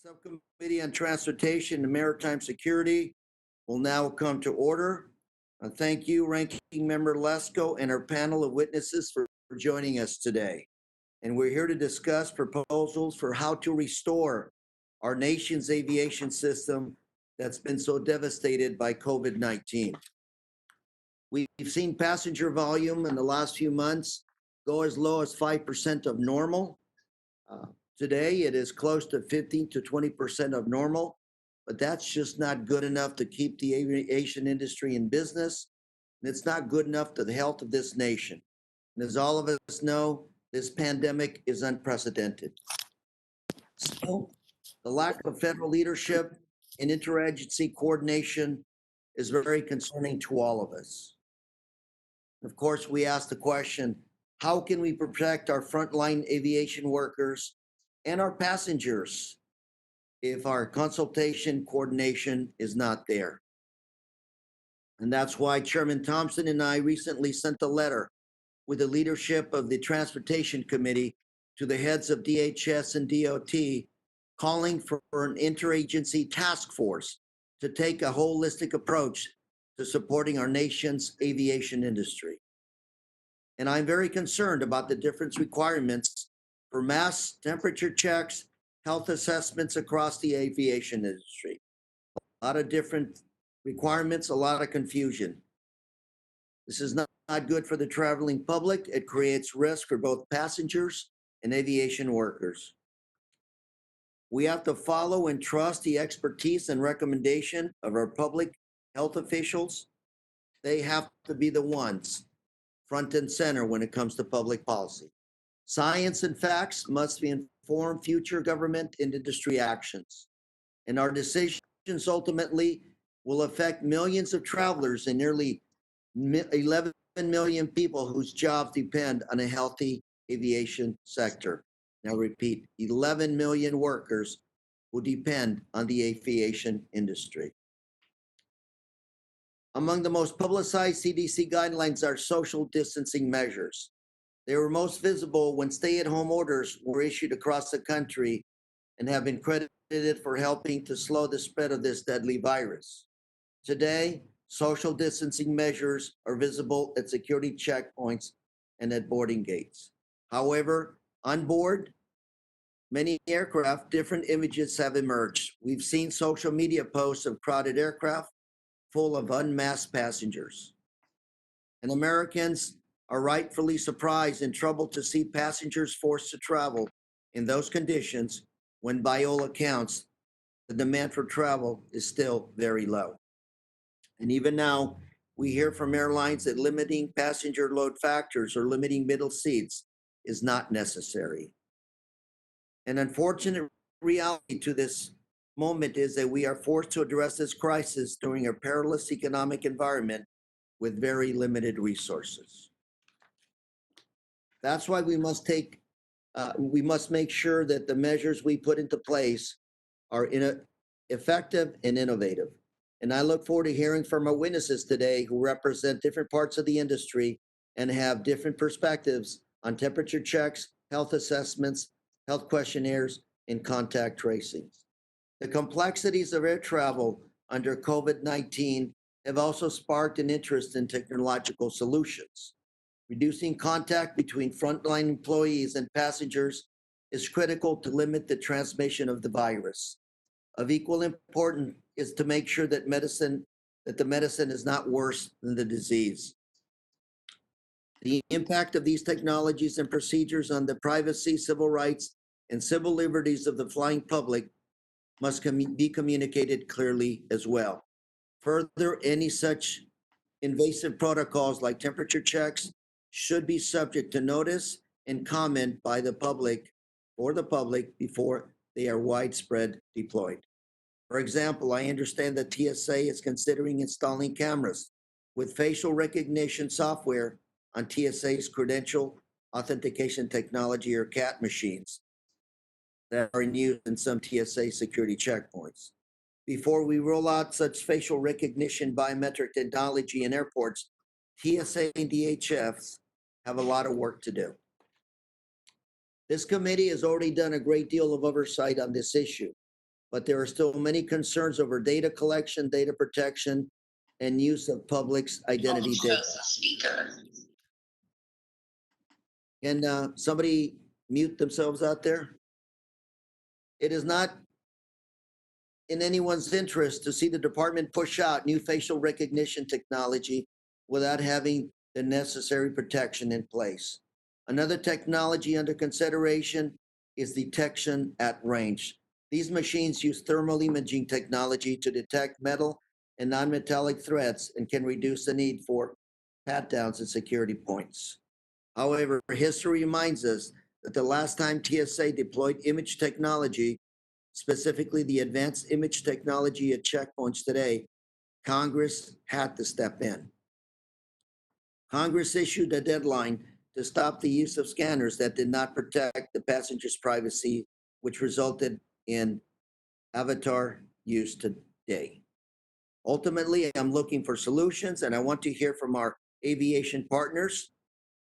Subcommittee on Transportation and Maritime Security will now come to order. Thank you, Ranking Member Lesko, and our panel of witnesses for joining us today. And we're here to discuss proposals for how to restore our nation's aviation system that's been so devastated by COVID-19. We've seen passenger volume in the last few months go as low as 5% of normal. Today, it is close to 15 to 20% of normal, but that's just not good enough to keep the aviation industry in business, and it's not good enough to the health of this nation. And as all of us know, this pandemic is unprecedented. Still, the lack of federal leadership and interagency coordination is very concerning to all of us. Of course, we ask the question, how can we protect our frontline aviation workers and our passengers if our consultation coordination is not there? And that's why Chairman Thompson and I recently sent a letter with the leadership of the Transportation Committee to the heads of DHS and DOT, calling for an interagency task force to take a holistic approach to supporting our nation's aviation industry. And I'm very concerned about the different requirements for mass temperature checks, health assessments across the aviation industry. A lot of different requirements, a lot of confusion. This is not good for the traveling public. It creates risk for both passengers and aviation workers. We have to follow and trust the expertise and recommendation of our public health officials. They have to be the ones front and center when it comes to public policy. Science and facts must inform future government and industry actions. And our decisions ultimately will affect millions of travelers and nearly 11 million people whose jobs depend on a healthy aviation sector. Now repeat, 11 million workers who depend on the aviation industry. Among the most publicized CDC guidelines are social distancing measures. They were most visible when stay-at-home orders were issued across the country and have been credited for helping to slow the spread of this deadly virus. Today, social distancing measures are visible at security checkpoints and at boarding gates. However, on board many aircraft, different images have emerged. We've seen social media posts of crowded aircraft full of unmasked passengers. And Americans are rightfully surprised and troubled to see passengers forced to travel in those conditions when, by all accounts, the demand for travel is still very low. And even now, we hear from airlines that limiting passenger load factors or limiting middle seats is not necessary. An unfortunate reality to this moment is that we are forced to address this crisis during a perilous economic environment with very limited resources. That's why we must make sure that the measures we put into place are effective and innovative. And I look forward to hearing from our witnesses today who represent different parts of the industry and have different perspectives on temperature checks, health assessments, health questionnaires, and contact tracings. The complexities of air travel under COVID-19 have also sparked an interest in technological solutions. Reducing contact between frontline employees and passengers is critical to limit the transmission of the virus. Of equal importance is to make sure that the medicine is not worse than the disease. The impact of these technologies and procedures on the privacy, civil rights, and civil liberties of the flying public must be communicated clearly as well. Further, any such invasive protocols like temperature checks should be subject to notice and comment by the public or the public before they are widespread deployed. For example, I understand that TSA is considering installing cameras with facial recognition software on TSA's credential authentication technology or CAT machines that are in use in some TSA security checkpoints. Before we roll out such facial recognition biometric technology in airports, TSA and DHS have a lot of work to do. This committee has already done a great deal of oversight on this issue. but there are still many concerns over data collection, data protection, and use of public's identity data. Can somebody mute themselves out there? It is not in anyone's interest to see the department push out new facial recognition technology without having the necessary protection in place. Another technology under consideration is detection at range. These machines use thermal imaging technology to detect metal and non-metallic threats and can reduce the need for pat-downs at security points. However, history reminds us that the last time TSA deployed image technology, specifically the advanced image technology at checkpoints today, Congress had to step in. Congress issued a deadline to stop the use of scanners that did not protect the passenger's privacy, which resulted in avatar use today. Ultimately, I'm looking for solutions, and I want to hear from our aviation partners,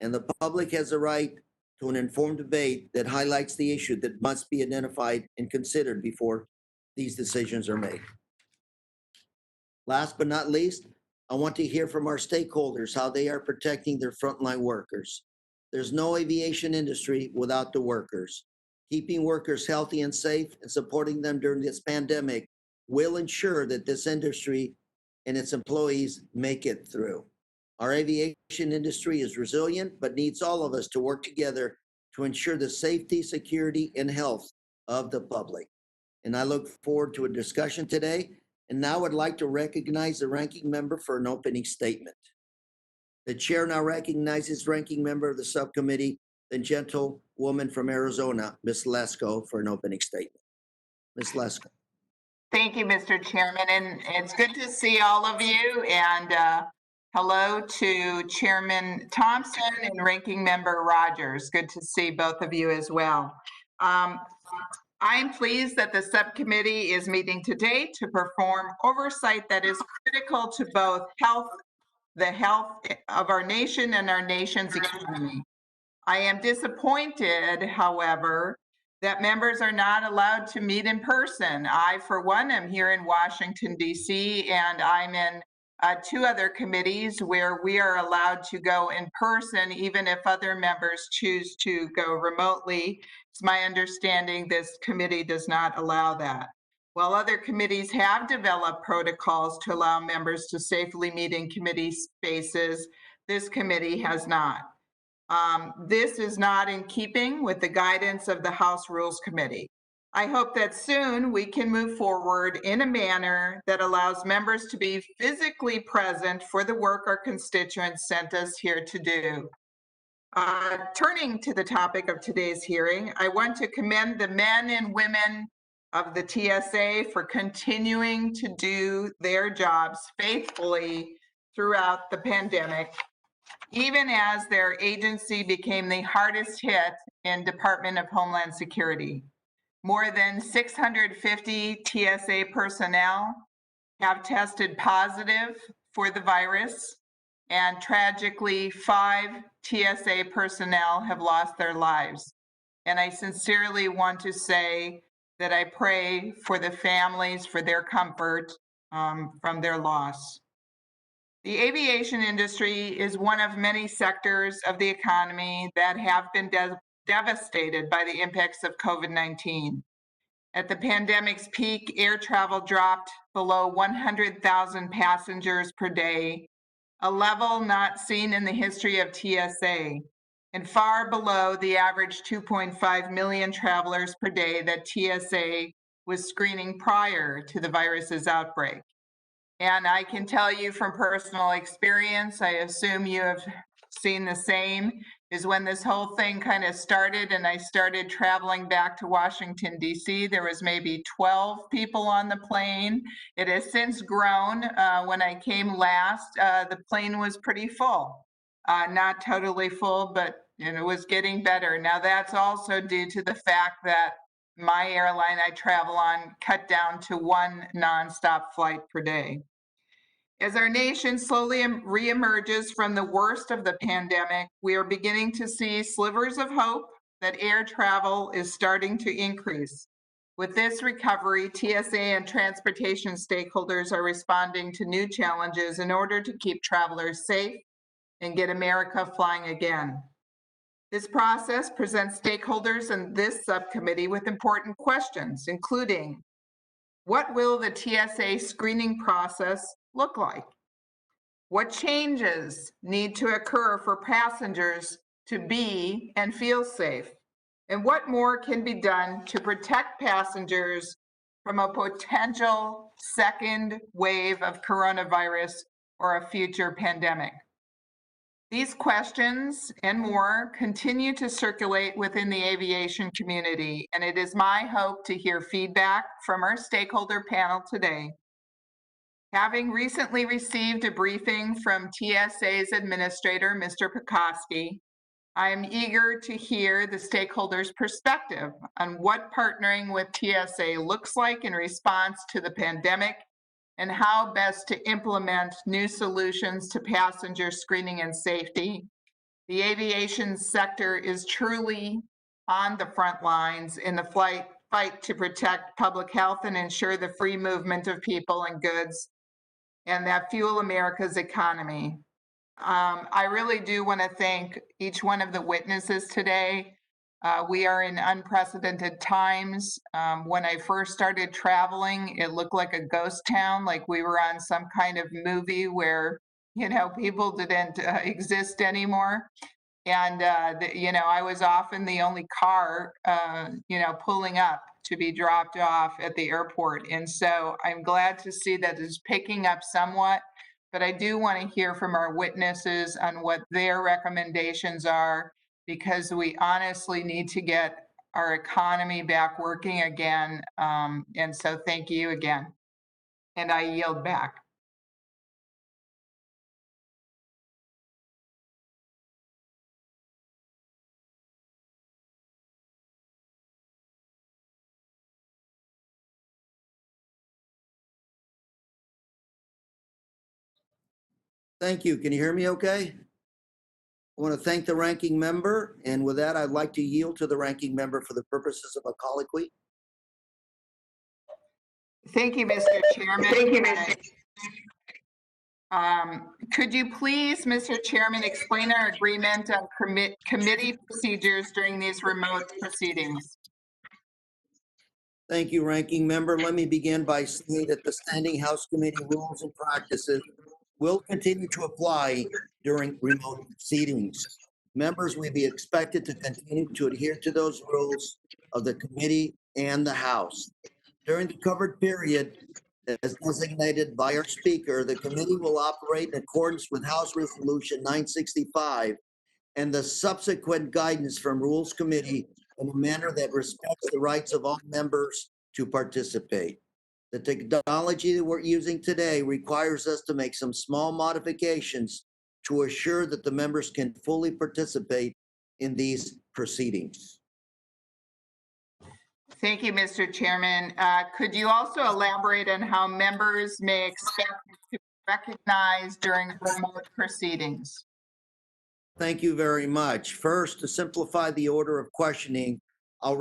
and the public has a right to an informed debate that highlights the issue that must be identified and considered before these decisions are made. Last but not least, I want to hear from our stakeholders how they are protecting their frontline workers. There's no aviation industry without the workers. Keeping workers healthy and safe and supporting them during this pandemic will ensure that this industry and its employees make it through. Our aviation industry is resilient, but needs all of us to work together to ensure the safety, security, and health of the public. And I look forward to a discussion today. And now I'd like to recognize the ranking member for an opening statement. The chair now recognizes ranking member of the subcommittee, the gentlewoman from Arizona, Ms. Lesko, for an opening statement. Ms. Lesko. Thank you, Mr. Chairman, and it's good to see all of you. And hello to Chairman Thompson and Ranking Member Rogers. Good to see both of you as well. I'm pleased that the subcommittee is meeting today to perform oversight that is critical to both the health of our nation and our nation's economy. I am disappointed, however, that members are not allowed to meet in person. I, for one, am here in Washington, D.C., and I'm in two other committees where we are allowed to go in person, even if other members choose to go remotely. It's my understanding this committee does not allow that. While other committees have developed protocols to allow members to safely meet in committee spaces, this committee has not. This is not in keeping with the guidance of the House Rules Committee. I hope that soon we can move forward in a manner that allows members to be physically present for the work our constituents sent us here to do. Turning to the topic of today's hearing, I want to commend the men and women of the TSA for continuing to do their jobs faithfully throughout the pandemic, even as their agency became the hardest hit in Department of Homeland Security. More than 650 TSA personnel have tested positive for the virus, and tragically, 5 TSA personnel have lost their lives. And I sincerely want to say that I pray for the families, for their comfort from their loss. The aviation industry is one of many sectors of the economy that have been devastated by the impacts of COVID-19. At the pandemic's peak, air travel dropped below 100,000 passengers per day, a level not seen in the history of TSA, and far below the average 2.5 million travelers per day that TSA was screening prior to the virus's outbreak. And I can tell you from personal experience, I assume you have seen the same, is when this whole thing kind of started and I started traveling back to Washington, D.C., there was maybe 12 people on the plane. It has since grown. When I came last, the plane was pretty full. Not totally full, but it was getting better. Now that's also due to the fact that my airline I travel on cut down to 1 nonstop flight per day. As our nation slowly reemerges from the worst of the pandemic, we are beginning to see slivers of hope that air travel is starting to increase. With this recovery, TSA and transportation stakeholders are responding to new challenges in order to keep travelers safe and get America flying again. This process presents stakeholders in this subcommittee with important questions, including, what will the TSA screening process look like? What changes need to occur for passengers to be and feel safe? And what more can be done to protect passengers from a potential second wave of coronavirus or a future pandemic? These questions and more continue to circulate within the aviation community, and it is my hope to hear feedback from our stakeholder panel today. Having recently received a briefing from TSA's administrator, Mr. Pekoski, I am eager to hear the stakeholders' perspective on what partnering with TSA looks like in response to the pandemic and how best to implement new solutions to passenger screening and safety. The aviation sector is truly on the front lines in the fight to protect public health and ensure the free movement of people and goods, and that fuel America's economy. I really do want to thank each one of the witnesses today. We are in unprecedented times. When I first started traveling, it looked like a ghost town, like we were on some kind of movie where, people didn't exist anymore. And, I was often the only car, pulling up to be dropped off at the airport. And so I'm glad to see that it's picking up somewhat, but I do want to hear from our witnesses on what their recommendations are, because we honestly need to get our economy back working again. And so thank you again. And I yield back. Thank you. Can you hear me okay? I want to thank the ranking member, and with that, I'd like to yield to the ranking member for the purposes of a colloquy. Thank you, Mr. Chairman. Thank you, Mr. Could you please, Mr. Chairman, explain our agreement on committee procedures during these remote proceedings? Thank you, ranking member. Let me begin by saying that the Standing House Committee rules and practices will continue to apply during remote proceedings. Members will be expected to continue to adhere to those rules of the committee and the House. During the covered period, as designated by our speaker, the committee will operate in accordance with House Resolution 965 and the subsequent guidance from Rules Committee in a manner that respects the rights of all members to participate. The technology that we're using today requires us to make some small modifications to assure that the members can fully participate in these proceedings. Thank you, Mr. Chairman. Could you also elaborate on how members may expect to be recognized during remote proceedings? Thank you very much. First, to simplify the order of questioning, I'll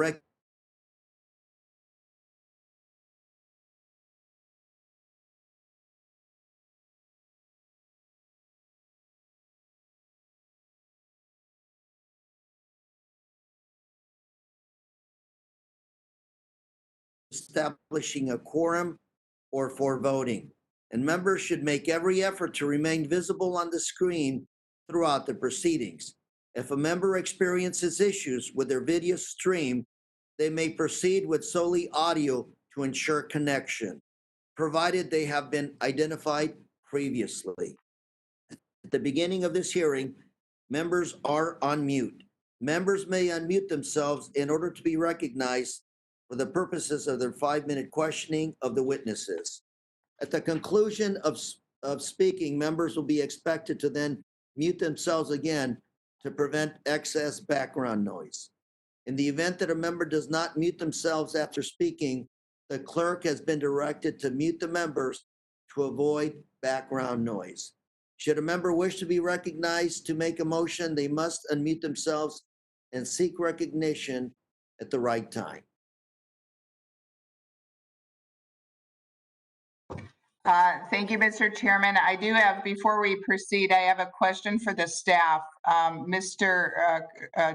establishing a quorum or for voting. And members should make every effort to remain visible on the screen throughout the proceedings. If a member experiences issues with their video stream, they may proceed with solely audio to ensure connection, provided they have been identified previously. At the beginning of this hearing, members are on mute. Members may unmute themselves in order to be recognized for the purposes of their 5-minute questioning of the witnesses. At the conclusion of speaking, members will be expected to then mute themselves again to prevent excess background noise. In the event that a member does not mute themselves after speaking, the clerk has been directed to mute the members to avoid background noise. Should a member wish to be recognized to make a motion, they must unmute themselves and seek recognition at the right time. Thank you, Mr. Chairman. I do have, before we proceed, I have a question for the staff. Mr.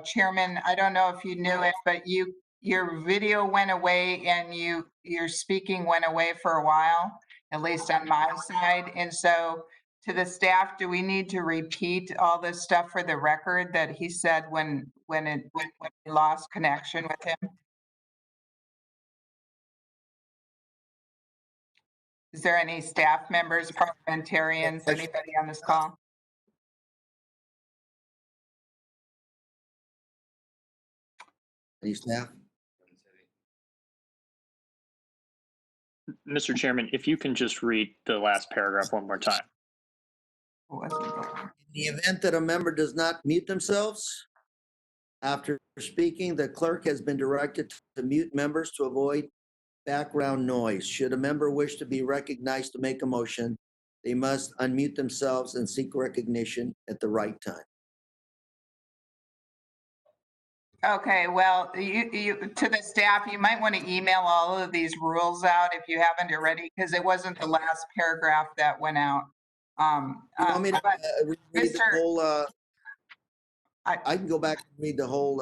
Chairman, I don't know if you knew it, but your video went away and your speaking went away for a while, at least on my side. And so to the staff, do we need to repeat all this stuff for the record that he said when we lost connection with him? Is there any staff members, parliamentarians, anybody on this call? Any staff? Mr. Chairman, if you can just read the last paragraph one more time. Who wasn't there? In the event that a member does not mute themselves after speaking, the clerk has been directed to mute members to avoid background noise. Should a member wish to be recognized to make a motion, they must unmute themselves and seek recognition at the right time. Okay, well, to the staff, you might want to email all of these rules out if you haven't already, because it wasn't the last paragraph that went out. You want me to but read the Mr. whole, I- I can go back and read the whole,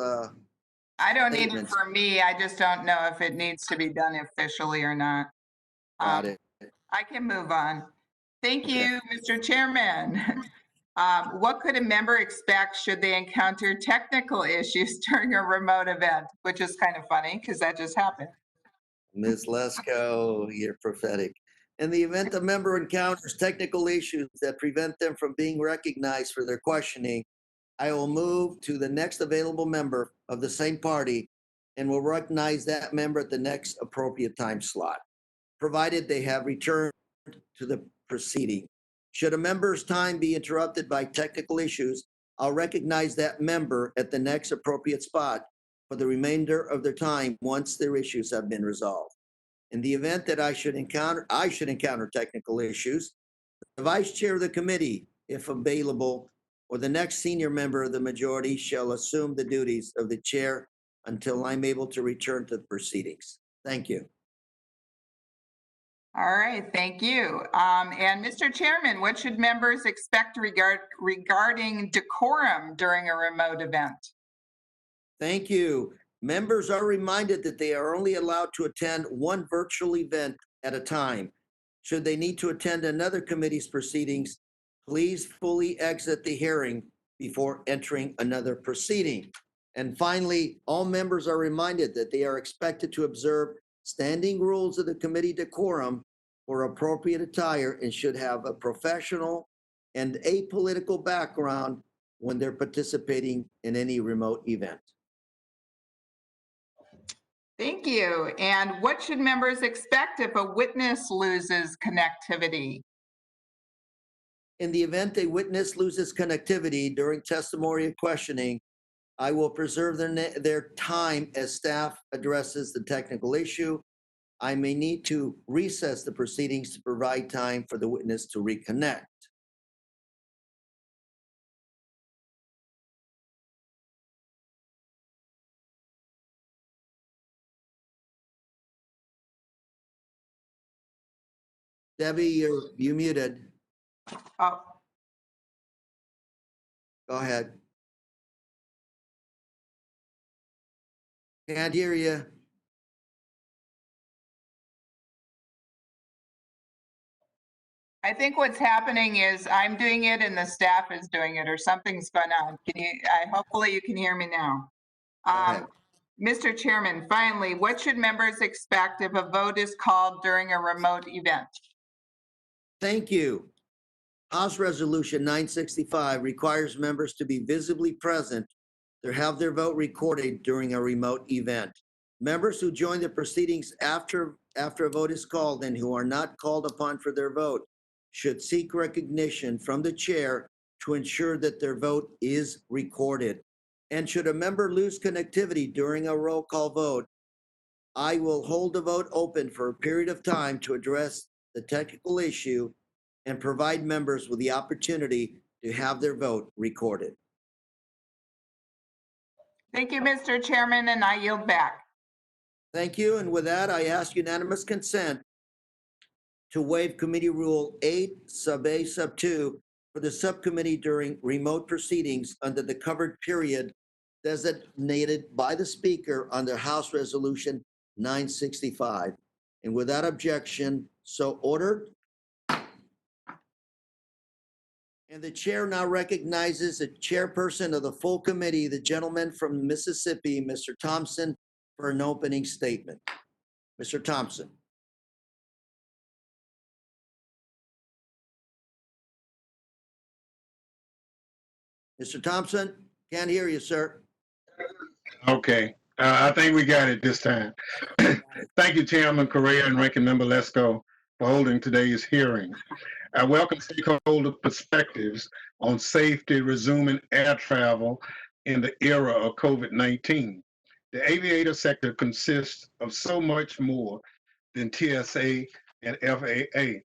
I don't need it statements. for me. I just don't know if it needs to be done officially or not. Got it. I can move on. Thank Okay. you, Mr. Chairman. What could a member expect should they encounter technical issues during a remote event? Which is kind of funny because that just happened. Ms. Lesko, you're prophetic. In the event a member encounters technical issues that prevent them from being recognized for their questioning, I will move to the next available member of the same party and will recognize that member at the next appropriate time slot, provided they have returned to the proceeding. Should a member's time be interrupted by technical issues, I'll recognize that member at the next appropriate spot for the remainder of their time once their issues have been resolved. In the event that I should encounter technical issues, the vice chair of the committee, if available, or the next senior member of the majority shall assume the duties of the chair until I'm able to return to the proceedings. Thank you. All right, thank you. And Mr. Chairman, what should members expect regarding decorum during a remote event? Thank you. Members are reminded that they are only allowed to attend one virtual event at a time. Should they need to attend another committee's proceedings, please fully exit the hearing before entering another proceeding. And finally, all members are reminded that they are expected to observe standing rules of the committee decorum for appropriate attire and should have a professional and apolitical background when they're participating in any remote event. Thank you. And what should members expect if a witness loses connectivity? In the event a witness loses connectivity during testimony or questioning, I will preserve their time as staff addresses the technical issue. I may need to recess the proceedings to provide time for the witness to reconnect. Debbie, you muted. Oh, Go ahead. Can't hear you. I think what's happening is I'm doing it and the staff is doing it, or something's going on. Hopefully you can hear me now. Go ahead. Mr. Chairman, finally, what should members expect if a vote is called during a remote event? Thank you. House Resolution 965 requires members to be visibly present to have their vote recorded during a remote event. Members who join the proceedings after a vote is called and who are not called upon for their vote should seek recognition from the chair to ensure that their vote is recorded. And should a member lose connectivity during a roll call vote, I will hold the vote open for a period of time to address the technical issue and provide members with the opportunity to have their vote recorded. Thank you, Mr. Chairman, and I yield back. Thank you. And with that, I ask unanimous consent to waive Committee Rule 8, Sub A, Sub 2 for the subcommittee during remote proceedings under the covered period designated by the Speaker under House Resolution 965. And without objection, so ordered. And the chair now recognizes the chairperson of the full committee, the gentleman from Mississippi, Mr. Thompson, for an opening statement. Mr. Thompson. Mr. Thompson, can't hear you, sir. Okay, I think we got it this time. Thank you, Chairman Correa and Ranking Member Lesko, for holding today's hearing. I welcome stakeholder perspectives on safety resuming air travel in the era of COVID-19. The aviator sector consists of so much more than TSA and FAA.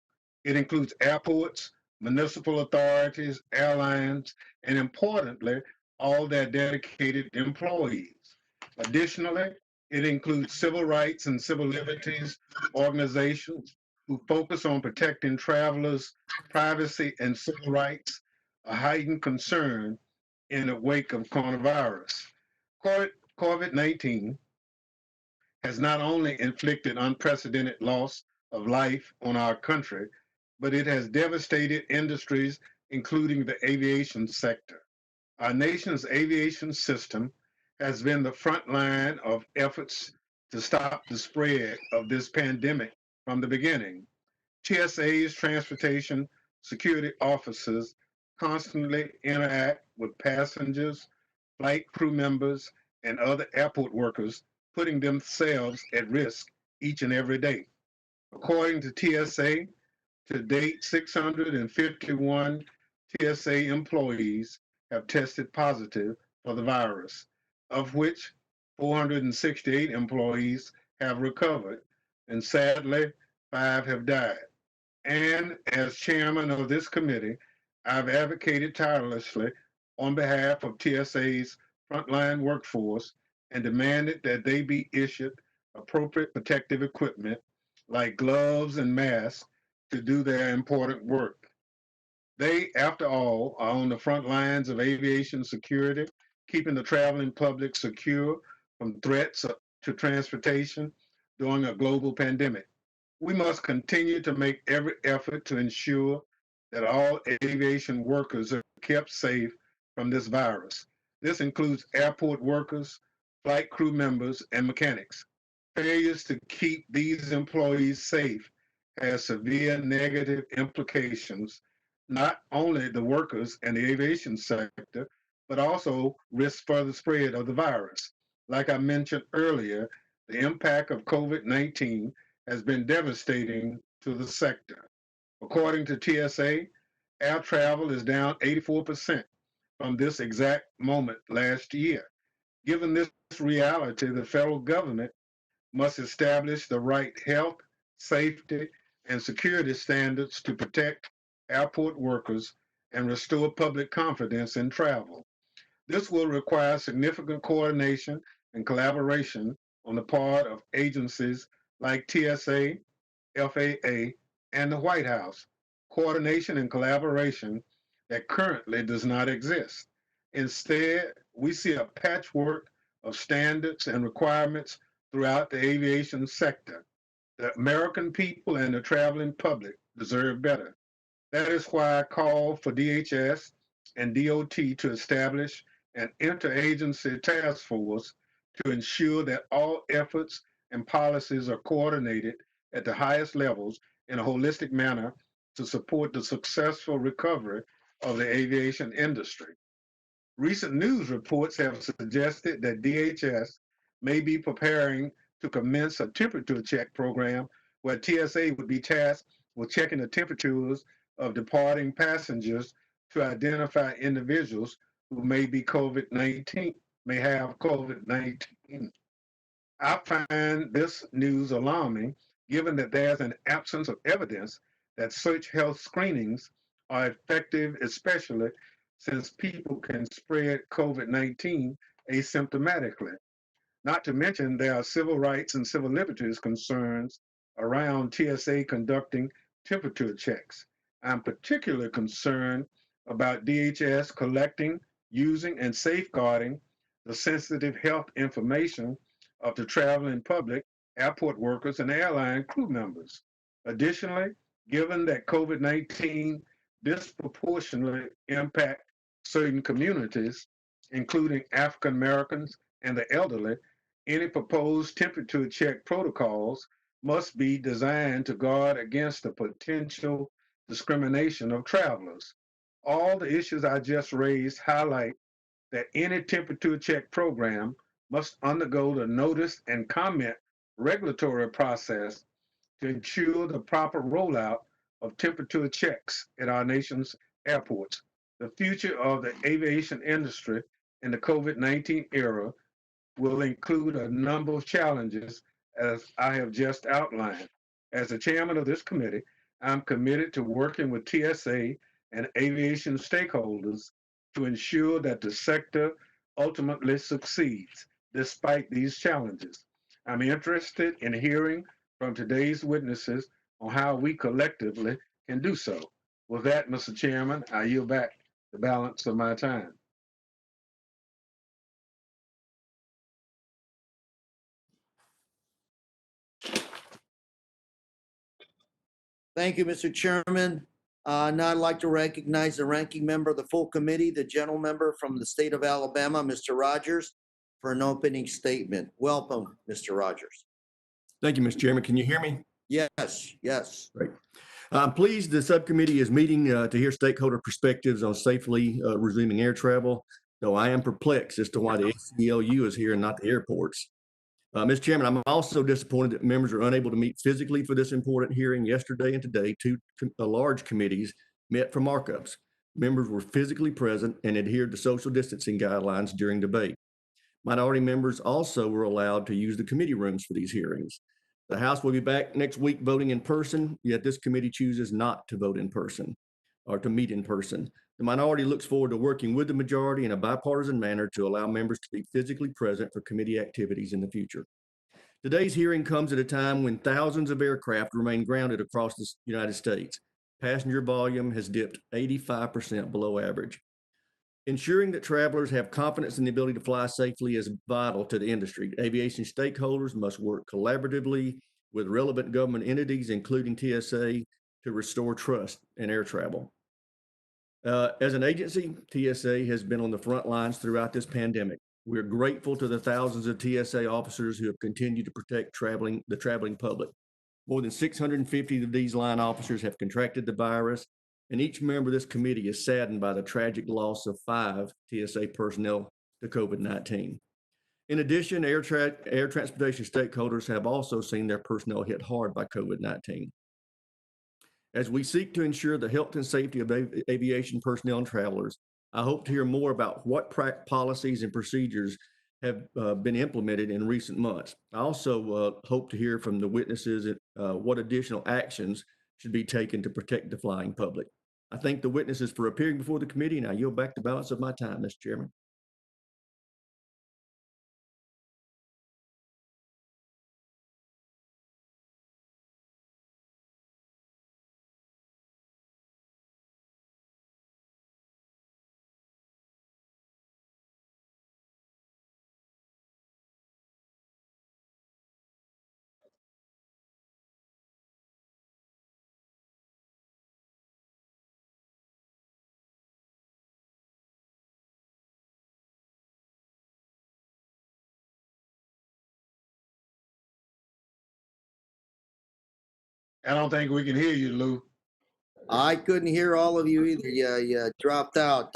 It includes airports, municipal authorities, airlines, and importantly, all their dedicated employees. Additionally, it includes civil rights and civil liberties organizations who focus on protecting travelers' privacy and civil rights, a heightened concern in the wake of coronavirus. COVID-19 has not only inflicted unprecedented loss of life on our country, but it has devastated industries, including the aviation sector. Our nation's aviation system has been the front line of efforts to stop the spread of this pandemic from the beginning. TSA's transportation security officers constantly interact with passengers, flight crew members, and other airport workers, putting themselves at risk each and every day. According to TSA, to date, 651 TSA employees have tested positive for the virus, of which 468 employees have recovered, and sadly, 5 have died. And as chairman of this committee, I've advocated tirelessly on behalf of TSA's frontline workforce and demanded that they be issued appropriate protective equipment like gloves and masks to do their important work. They, after all, are on the front lines of aviation security, keeping the traveling public secure from threats to transportation during a global pandemic. We must continue to make every effort to ensure that all aviation workers are kept safe from this virus. This includes airport workers, flight crew members, and mechanics. Failures to keep these employees safe has severe negative implications, not only the workers and the aviation sector, but also risk further spread of the virus. Like I mentioned earlier, the impact of COVID-19 has been devastating to the sector. According to TSA, air travel is down 84% from this exact moment last year. Given this reality, the federal government must establish the right health, safety, and security standards to protect airport workers and restore public confidence in travel. This will require significant coordination and collaboration on the part of agencies like TSA, FAA, and the White House, coordination and collaboration that currently does not exist. Instead, we see a patchwork of standards and requirements throughout the aviation sector. The American people and the traveling public deserve better. That is why I call for DHS and DOT to establish an interagency task force to ensure that all efforts and policies are coordinated at the highest levels in a holistic manner to support the successful recovery of the aviation industry. Recent news reports have suggested that DHS may be preparing to commence a temperature check program where TSA would be tasked with checking the temperatures of departing passengers to identify individuals who may be COVID-19, may have COVID-19. I find this news alarming, given that there's an absence of evidence that such health screenings are effective, especially since people can spread COVID-19 asymptomatically. Not to mention, there are civil rights and civil liberties concerns around TSA conducting temperature checks. I'm particularly concerned about DHS collecting, using, and safeguarding the sensitive health information of the traveling public, airport workers, and airline crew members. Additionally, given that COVID-19 disproportionately impact certain communities, including African Americans and the elderly, any proposed temperature check protocols must be designed to guard against the potential discrimination of travelers. All the issues I just raised highlight that any temperature check program must undergo the notice and comment regulatory process to ensure the proper rollout of temperature checks at our nation's airports. The future of the aviation industry in the COVID-19 era will include a number of challenges as I have just outlined. As the chairman of this committee, I'm committed to working with TSA and aviation stakeholders to ensure that the sector ultimately succeeds despite these challenges. I'm interested in hearing from today's witnesses on how we collectively can do so. With that, Mr. Chairman, I yield back the balance of my time. Thank you, Mr. Chairman. Now I'd like to recognize the ranking member of the full committee, the general member from the state of Alabama, Mr. Rogers, for an opening statement. Welcome, Mr. Rogers. Thank you, Mr. Chairman. Can you hear me? Yes, yes. Great. I'm pleased the subcommittee is meeting to hear stakeholder perspectives on safely resuming air travel, though I am perplexed as to why the ACLU is here and not the airports. Mr. Chairman, I'm also disappointed that members are unable to meet physically for this important hearing. Yesterday and today, two large committees met for markups. Members were physically present and adhered to social distancing guidelines during debate. Minority members also were allowed to use the committee rooms for these hearings. The House will be back next week voting in person, yet this committee chooses not to vote in person or to meet in person. The minority looks forward to working with the majority in a bipartisan manner to allow members to be physically present for committee activities in the future. Today's hearing comes at a time when thousands of aircraft remain grounded across the United States. Passenger volume has dipped 85% below average. Ensuring that travelers have confidence in the ability to fly safely is vital to the industry. Aviation stakeholders must work collaboratively with relevant government entities, including TSA, to restore trust in air travel. As an agency, TSA has been on the front lines throughout this pandemic. We're grateful to the thousands of TSA officers who have continued to protect the traveling public. More than 650 of these line officers have contracted the virus, and each member of this committee is saddened by the tragic loss of 5 TSA personnel to COVID-19. In addition, air transportation stakeholders have also seen their personnel hit hard by COVID-19. As we seek to ensure the health and safety of aviation personnel and travelers, I hope to hear more about what policies and procedures have been implemented in recent months. I also hope to hear from the witnesses what additional actions should be taken to protect the flying public. I thank the witnesses for appearing before the committee, and I yield back the balance of my time, Mr. Chairman. I don't think we can hear you, Lou. I couldn't hear all of you either. Yeah, you dropped out.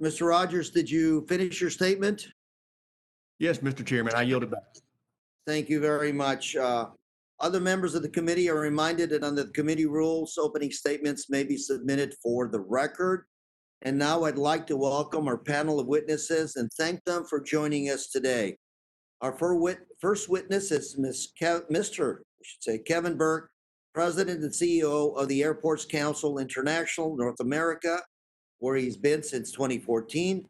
Mr. Rogers, did you finish your statement? Yes, Mr. Chairman, I yield it back. Thank you very much. Other members of the committee are reminded that under the committee rules, opening statements may be submitted for the record. And now I'd like to welcome our panel of witnesses and thank them for joining us today. Our first witness is Mr. Kevin Burke, President and CEO of the Airports Council International North America, where he's been since 2014.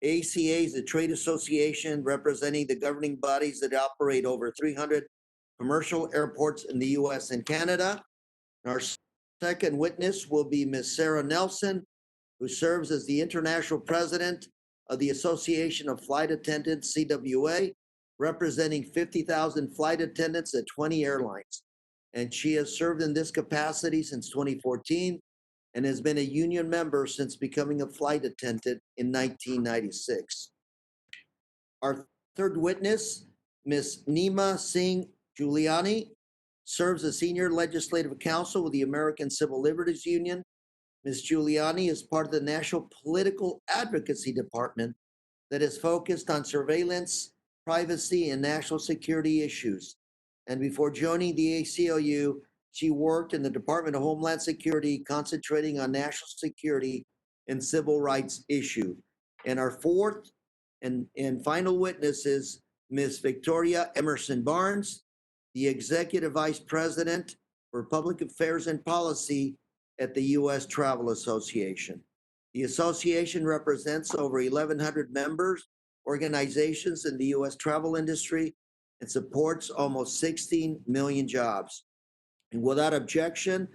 ACA is a trade association representing the governing bodies that operate over 300 commercial airports in the US and Canada. Our second witness will be Ms. Sarah Nelson, who serves as the International President of the Association of Flight Attendants, CWA, representing 50,000 flight attendants at 20 airlines. And she has served in this capacity since 2014 and has been a union member since becoming a flight attendant in 1996. Our third witness, Ms. Nima Singh Giuliani, serves as Senior Legislative Counsel with the American Civil Liberties Union. Ms. Giuliani is part of the National Political Advocacy Department that is focused on surveillance, privacy, and national security issues. And before joining the ACLU, she worked in the Department of Homeland Security, concentrating on national security and civil rights issues. And our fourth and final witness is Ms. Victoria Emerson Barnes, the Executive Vice President for Public Affairs and Policy at the U.S. Travel Association. The association represents over 1,100 members, organizations in the U.S. travel industry, and supports almost 16 million jobs. And without objection,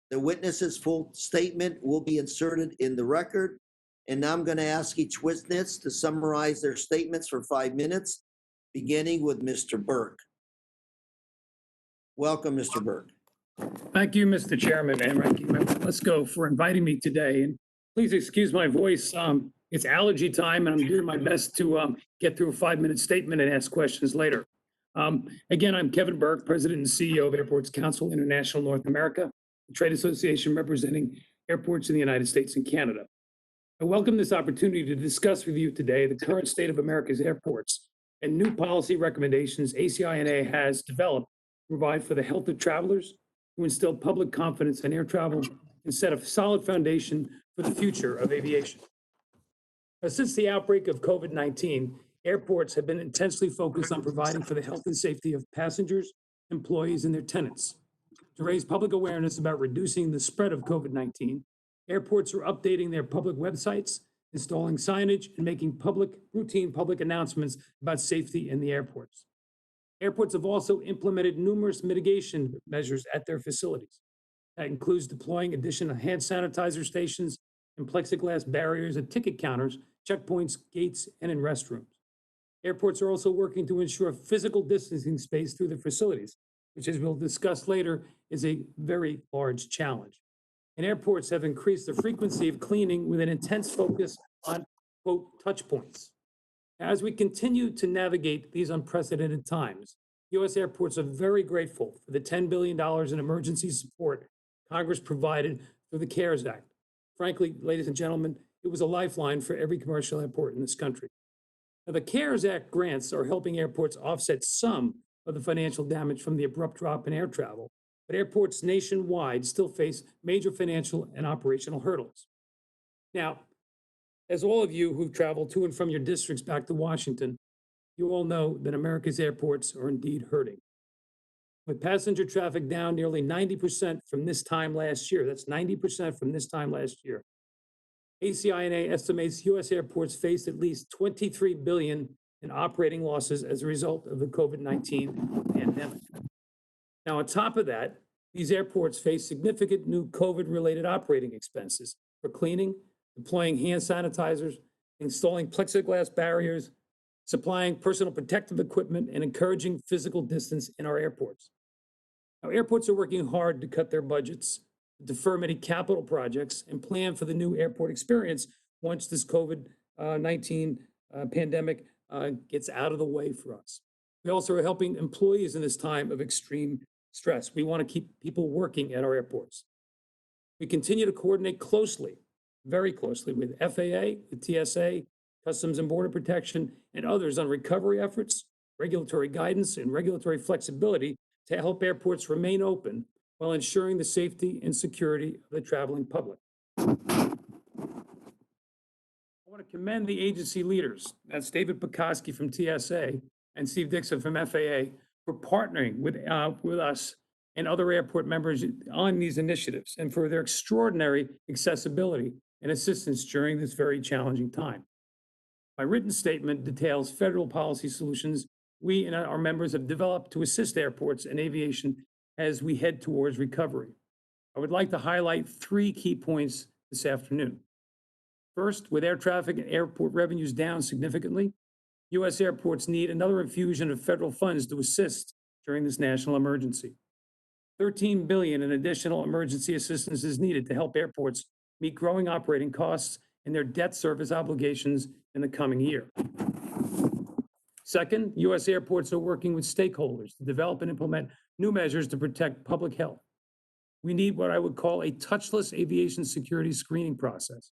the witness's full statement will be inserted in the record. And now I'm going to ask each witness to summarize their statements for 5 minutes, beginning with Mr. Burke. Welcome, Mr. Burke. Thank you, Mr. Chairman and Ranking Member Lesko, for inviting me today. And please excuse my voice. It's allergy time, and I'm doing my best to get through a 5-minute statement and ask questions later. Again, I'm Kevin Burke, President and CEO of Airports Council International North America, a trade association representing airports in the United States and Canada. I welcome this opportunity to discuss with you today the current state of America's airports and new policy recommendations ACINA has developed to provide for the health of travelers, to instill public confidence in air travel, and set a solid foundation for the future of aviation. Since the outbreak of COVID-19, airports have been intensely focused on providing for the health and safety of passengers, employees, and their tenants. To raise public awareness about reducing the spread of COVID-19, airports are updating their public websites, installing signage, and making routine public announcements about safety in the airports. Airports have also implemented numerous mitigation measures at their facilities. That includes deploying additional hand sanitizer stations and plexiglass barriers at ticket counters, checkpoints, gates, and in restrooms. Airports are also working to ensure physical distancing space through their facilities, which, as we'll discuss later, is a very large challenge. And airports have increased the frequency of cleaning with an intense focus on, quote, touch points. As we continue to navigate these unprecedented times, U.S. airports are very grateful for the $10 billion in emergency support Congress provided through the CARES Act. Frankly, ladies and gentlemen, it was a lifeline for every commercial airport in this country. Now, the CARES Act grants are helping airports offset some of the financial damage from the abrupt drop in air travel, but airports nationwide still face major financial and operational hurdles. Now, as all of you who've traveled to and from your districts back to Washington, you all know that America's airports are indeed hurting. With passenger traffic down nearly 90% from this time last year, that's 90% from this time last year, ACINA estimates U.S. airports faced at least $23 billion in operating losses as a result of the COVID-19 pandemic. Now, on top of that, these airports face significant new COVID-related operating expenses for cleaning, deploying hand sanitizers, installing plexiglass barriers, supplying personal protective equipment, and encouraging physical distance in our airports. Now, airports are working hard to cut their budgets, defer many capital projects, and plan for the new airport experience once this COVID-19 pandemic gets out of the way for us. We also are helping employees in this time of extreme stress. We want to keep people working at our airports. We continue to coordinate closely, very closely with FAA, the TSA, Customs and Border Protection, and others on recovery efforts, regulatory guidance, and regulatory flexibility to help airports remain open while ensuring the safety and security of the traveling public. I want to commend the agency leaders, that's David Pekoski from TSA and Steve Dixon from FAA, for partnering with us and other airport members on these initiatives and for their extraordinary accessibility and assistance during this very challenging time. My written statement details federal policy solutions we and our members have developed to assist airports and aviation as we head towards recovery. I would like to highlight 3 key points this afternoon. First, with air traffic and airport revenues down significantly, U.S. airports need another infusion of federal funds to assist during this national emergency. $13 billion in additional emergency assistance is needed to help airports meet growing operating costs and their debt service obligations in the coming year. Second, U.S. airports are working with stakeholders to develop and implement new measures to protect public health. We need what I would call a touchless aviation security screening process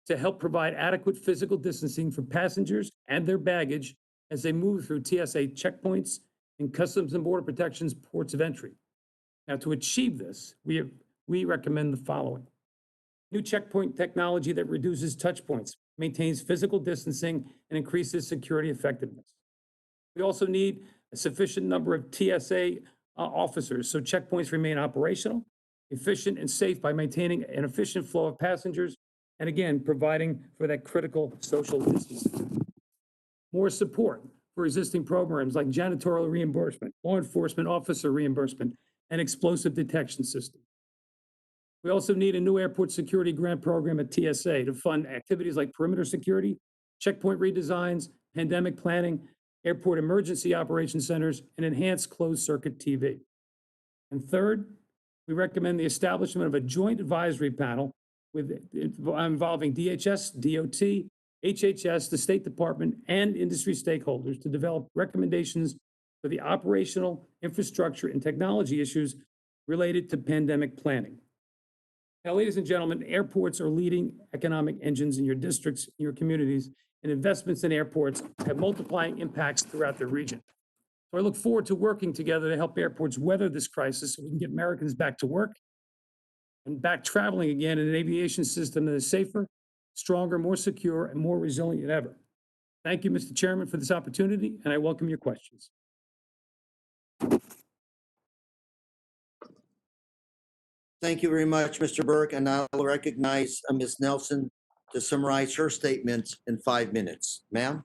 to help provide adequate physical distancing for passengers and their baggage as they move through TSA checkpoints and Customs and Border Protection's ports of entry. Now, to achieve this, we recommend the following. New checkpoint technology that reduces touch points, maintains physical distancing, and increases security effectiveness. We also need a sufficient number of TSA officers so checkpoints remain operational, efficient, and safe by maintaining an efficient flow of passengers, and again, providing for that critical social distancing. More support for existing programs like janitorial reimbursement, law enforcement officer reimbursement, and explosive detection system. We also need a new airport security grant program at TSA to fund activities like perimeter security, checkpoint redesigns, pandemic planning, airport emergency operation centers, and enhanced closed circuit TV. And third, we recommend the establishment of a joint advisory panel involving DHS, DOT, HHS, the State Department, and industry stakeholders to develop recommendations for the operational, infrastructure, and technology issues related to pandemic planning. Now, ladies and gentlemen, airports are leading economic engines in your districts, in your communities, and investments in airports have multiplying impacts throughout the region. So I look forward to working together to help airports weather this crisis so we can get Americans back to work and back traveling again in an aviation system that is safer, stronger, more secure, and more resilient than ever. Thank you, Mr. Chairman, for this opportunity, and I welcome your questions. Thank you very much, Mr. Burke, and I'll recognize Ms. Nelson to summarize her statements in 5 minutes. Ma'am?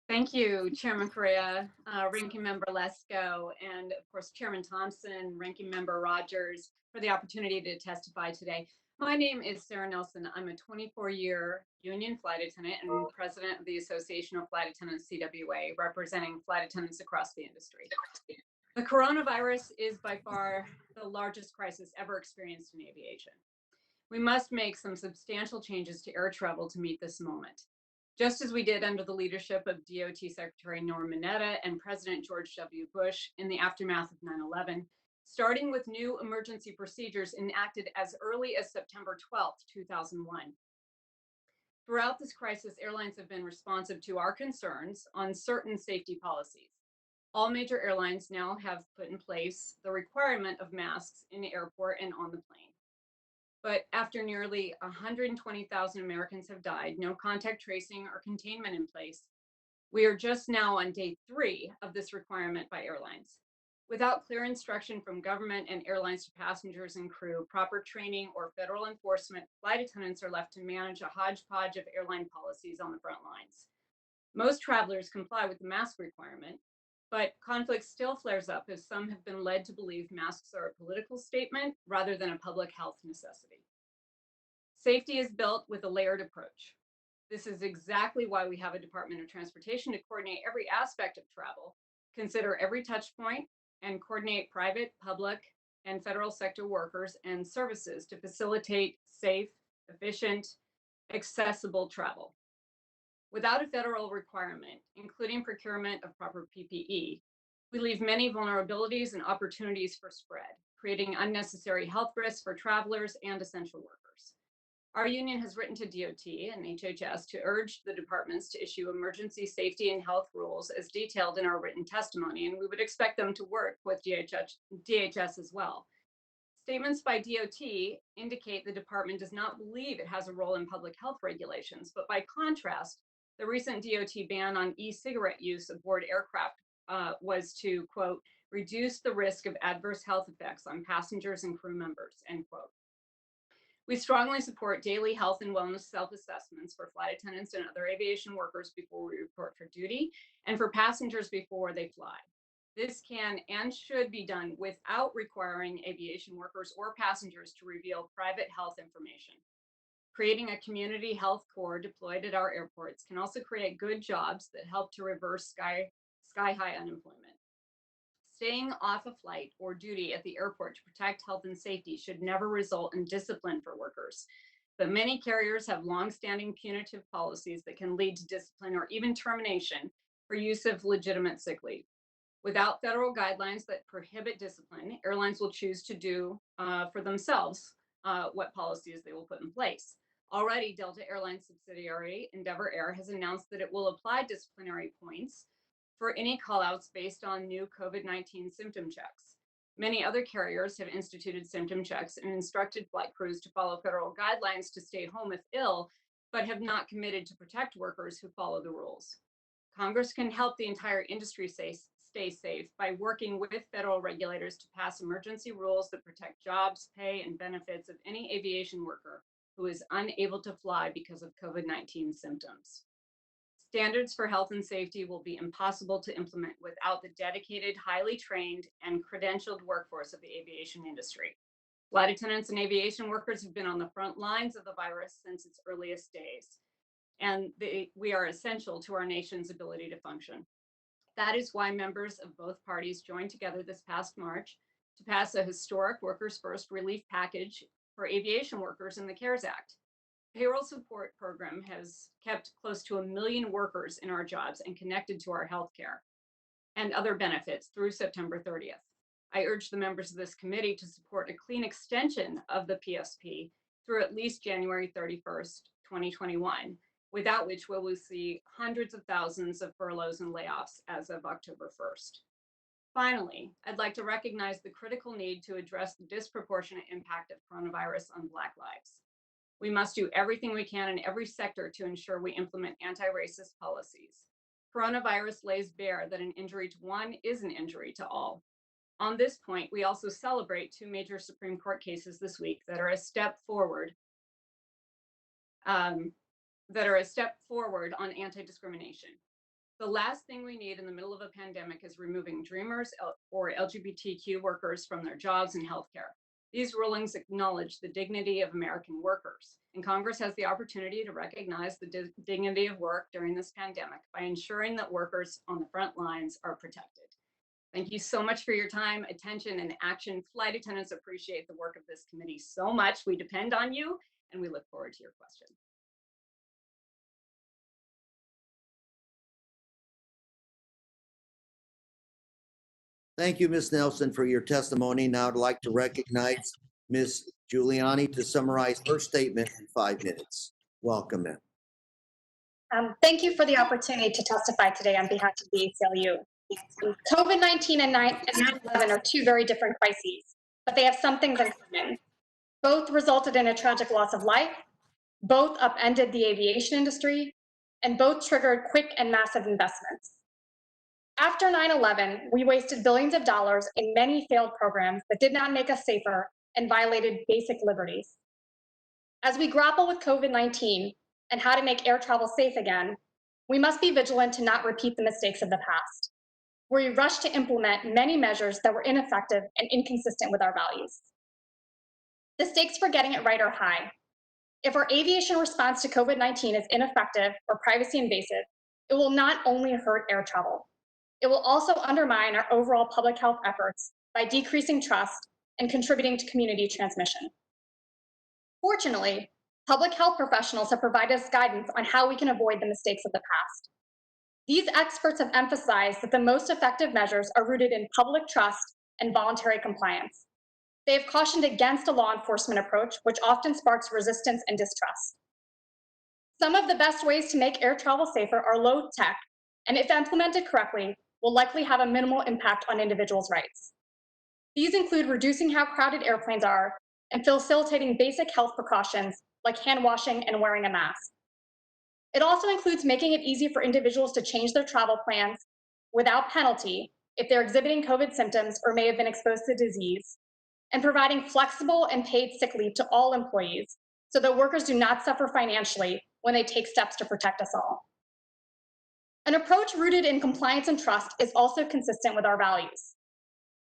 Thank you, Chairman Correa, Ranking Member Lesko, and of course, Chairman Thompson, Ranking Member Rogers, for the opportunity to testify today. My name is Sarah Nelson. I'm a 24-year union flight attendant and president of the Association of Flight Attendants, CWA, representing flight attendants across the industry. The coronavirus is by far the largest crisis ever experienced in aviation. We must make some substantial changes to air travel to meet this moment. Just as we did under the leadership of DOT Secretary Norm Mineta and President George W. Bush in the aftermath of 9/11, starting with new emergency procedures enacted as early as September 12, 2001. Throughout this crisis, airlines have been responsive to our concerns on certain safety policies. All major airlines now have put in place the requirement of masks in the airport and on the plane. But after nearly 120,000 Americans have died, no contact tracing or containment in place, we are just now on day 3 of this requirement by airlines. Without clear instruction from government and airlines to passengers and crew, proper training, or federal enforcement, flight attendants are left to manage a hodgepodge of airline policies on the front lines. Most travelers comply with the mask requirement, but conflict still flares up as some have been led to believe masks are a political statement rather than a public health necessity. Safety is built with a layered approach. This is exactly why we have a Department of Transportation to coordinate every aspect of travel, consider every touch point, and coordinate private, public, and federal sector workers and services to facilitate safe, efficient, accessible travel. Without a federal requirement, including procurement of proper PPE, we leave many vulnerabilities and opportunities for spread, creating unnecessary health risks for travelers and essential workers. Our union has written to DOT and HHS to urge the departments to issue emergency safety and health rules as detailed in our written testimony, and we would expect them to work with DHS as well. Statements by DOT indicate the department does not believe it has a role in public health regulations, but by contrast, the recent DOT ban on e-cigarette use aboard aircraft was to, quote, reduce the risk of adverse health effects on passengers and crew members, end quote. We strongly support daily health and wellness self-assessments for flight attendants and other aviation workers before we report for duty and for passengers before they fly. This can and should be done without requiring aviation workers or passengers to reveal private health information. Creating a community health corps deployed at our airports can also create good jobs that help to reverse sky-high unemployment. Staying off a flight or duty at the airport to protect health and safety should never result in discipline for workers. But many carriers have longstanding punitive policies that can lead to discipline or even termination for use of legitimate sick leave. Without federal guidelines that prohibit discipline, airlines will choose to do for themselves what policies they will put in place. Already, Delta Airlines subsidiary Endeavor Air has announced that it will apply disciplinary points for any callouts based on new COVID-19 symptom checks. Many other carriers have instituted symptom checks and instructed flight crews to follow federal guidelines to stay home if ill, but have not committed to protect workers who follow the rules. Congress can help the entire industry stay safe by working with federal regulators to pass emergency rules that protect jobs, pay, and benefits of any aviation worker who is unable to fly because of COVID-19 symptoms. Standards for health and safety will be impossible to implement without the dedicated, highly trained, and credentialed workforce of the aviation industry. Flight attendants and aviation workers have been on the front lines of the virus since its earliest days, and we are essential to our nation's ability to function. That is why members of both parties joined together this past March to pass a historic Workers First relief package for aviation workers in the CARES Act. Payroll support program has kept close to 1 million workers in our jobs and connected to our healthcare and other benefits through September 30th. I urge the members of this committee to support a clean extension of the PSP through at least January 31st, 2021, without which we will see hundreds of thousands of furloughs and layoffs as of October 1st. Finally, I'd like to recognize the critical need to address the disproportionate impact of coronavirus on Black lives. We must do everything we can in every sector to ensure we implement anti-racist policies. Coronavirus lays bare that an injury to one is an injury to all. On this point, we also celebrate 2 major Supreme Court cases this week that are a step forward on anti-discrimination. The last thing we need in the middle of a pandemic is removing Dreamers or LGBTQ workers from their jobs and healthcare. These rulings acknowledge the dignity of American workers, and Congress has the opportunity to recognize the dignity of work during this pandemic by ensuring that workers on the front lines are protected. Thank you so much for your time, attention, and action. Flight attendants appreciate the work of this committee so much. We depend on you, and we look forward to your questions. Thank you, Ms. Nelson, for your testimony. Now I'd like to recognize Ms. Giuliani to summarize her statement in 5 minutes. Welcome, ma'am. Thank you for the opportunity to testify today on behalf of the ACLU. COVID-19 and 9/11 are 2 very different crises, but they have some things in common. Both resulted in a tragic loss of life, both upended the aviation industry, and both triggered quick and massive investments. After 9/11, we wasted billions of dollars in many failed programs that did not make us safer and violated basic liberties. As we grapple with COVID-19 and how to make air travel safe again, we must be vigilant to not repeat the mistakes of the past, where we rushed to implement many measures that were ineffective and inconsistent with our values. The stakes for getting it right are high. If our aviation response to COVID-19 is ineffective or privacy invasive, it will not only hurt air travel, it will also undermine our overall public health efforts by decreasing trust and contributing to community transmission. Fortunately, public health professionals have provided us guidance on how we can avoid the mistakes of the past. These experts have emphasized that the most effective measures are rooted in public trust and voluntary compliance. They have cautioned against a law enforcement approach, which often sparks resistance and distrust. Some of the best ways to make air travel safer are low tech, and if implemented correctly, will likely have a minimal impact on individuals' rights. These include reducing how crowded airplanes are and facilitating basic health precautions like hand washing and wearing a mask. It also includes making it easy for individuals to change their travel plans without penalty if they're exhibiting COVID symptoms or may have been exposed to disease, and providing flexible and paid sick leave to all employees so that workers do not suffer financially when they take steps to protect us all. An approach rooted in compliance and trust is also consistent with our values.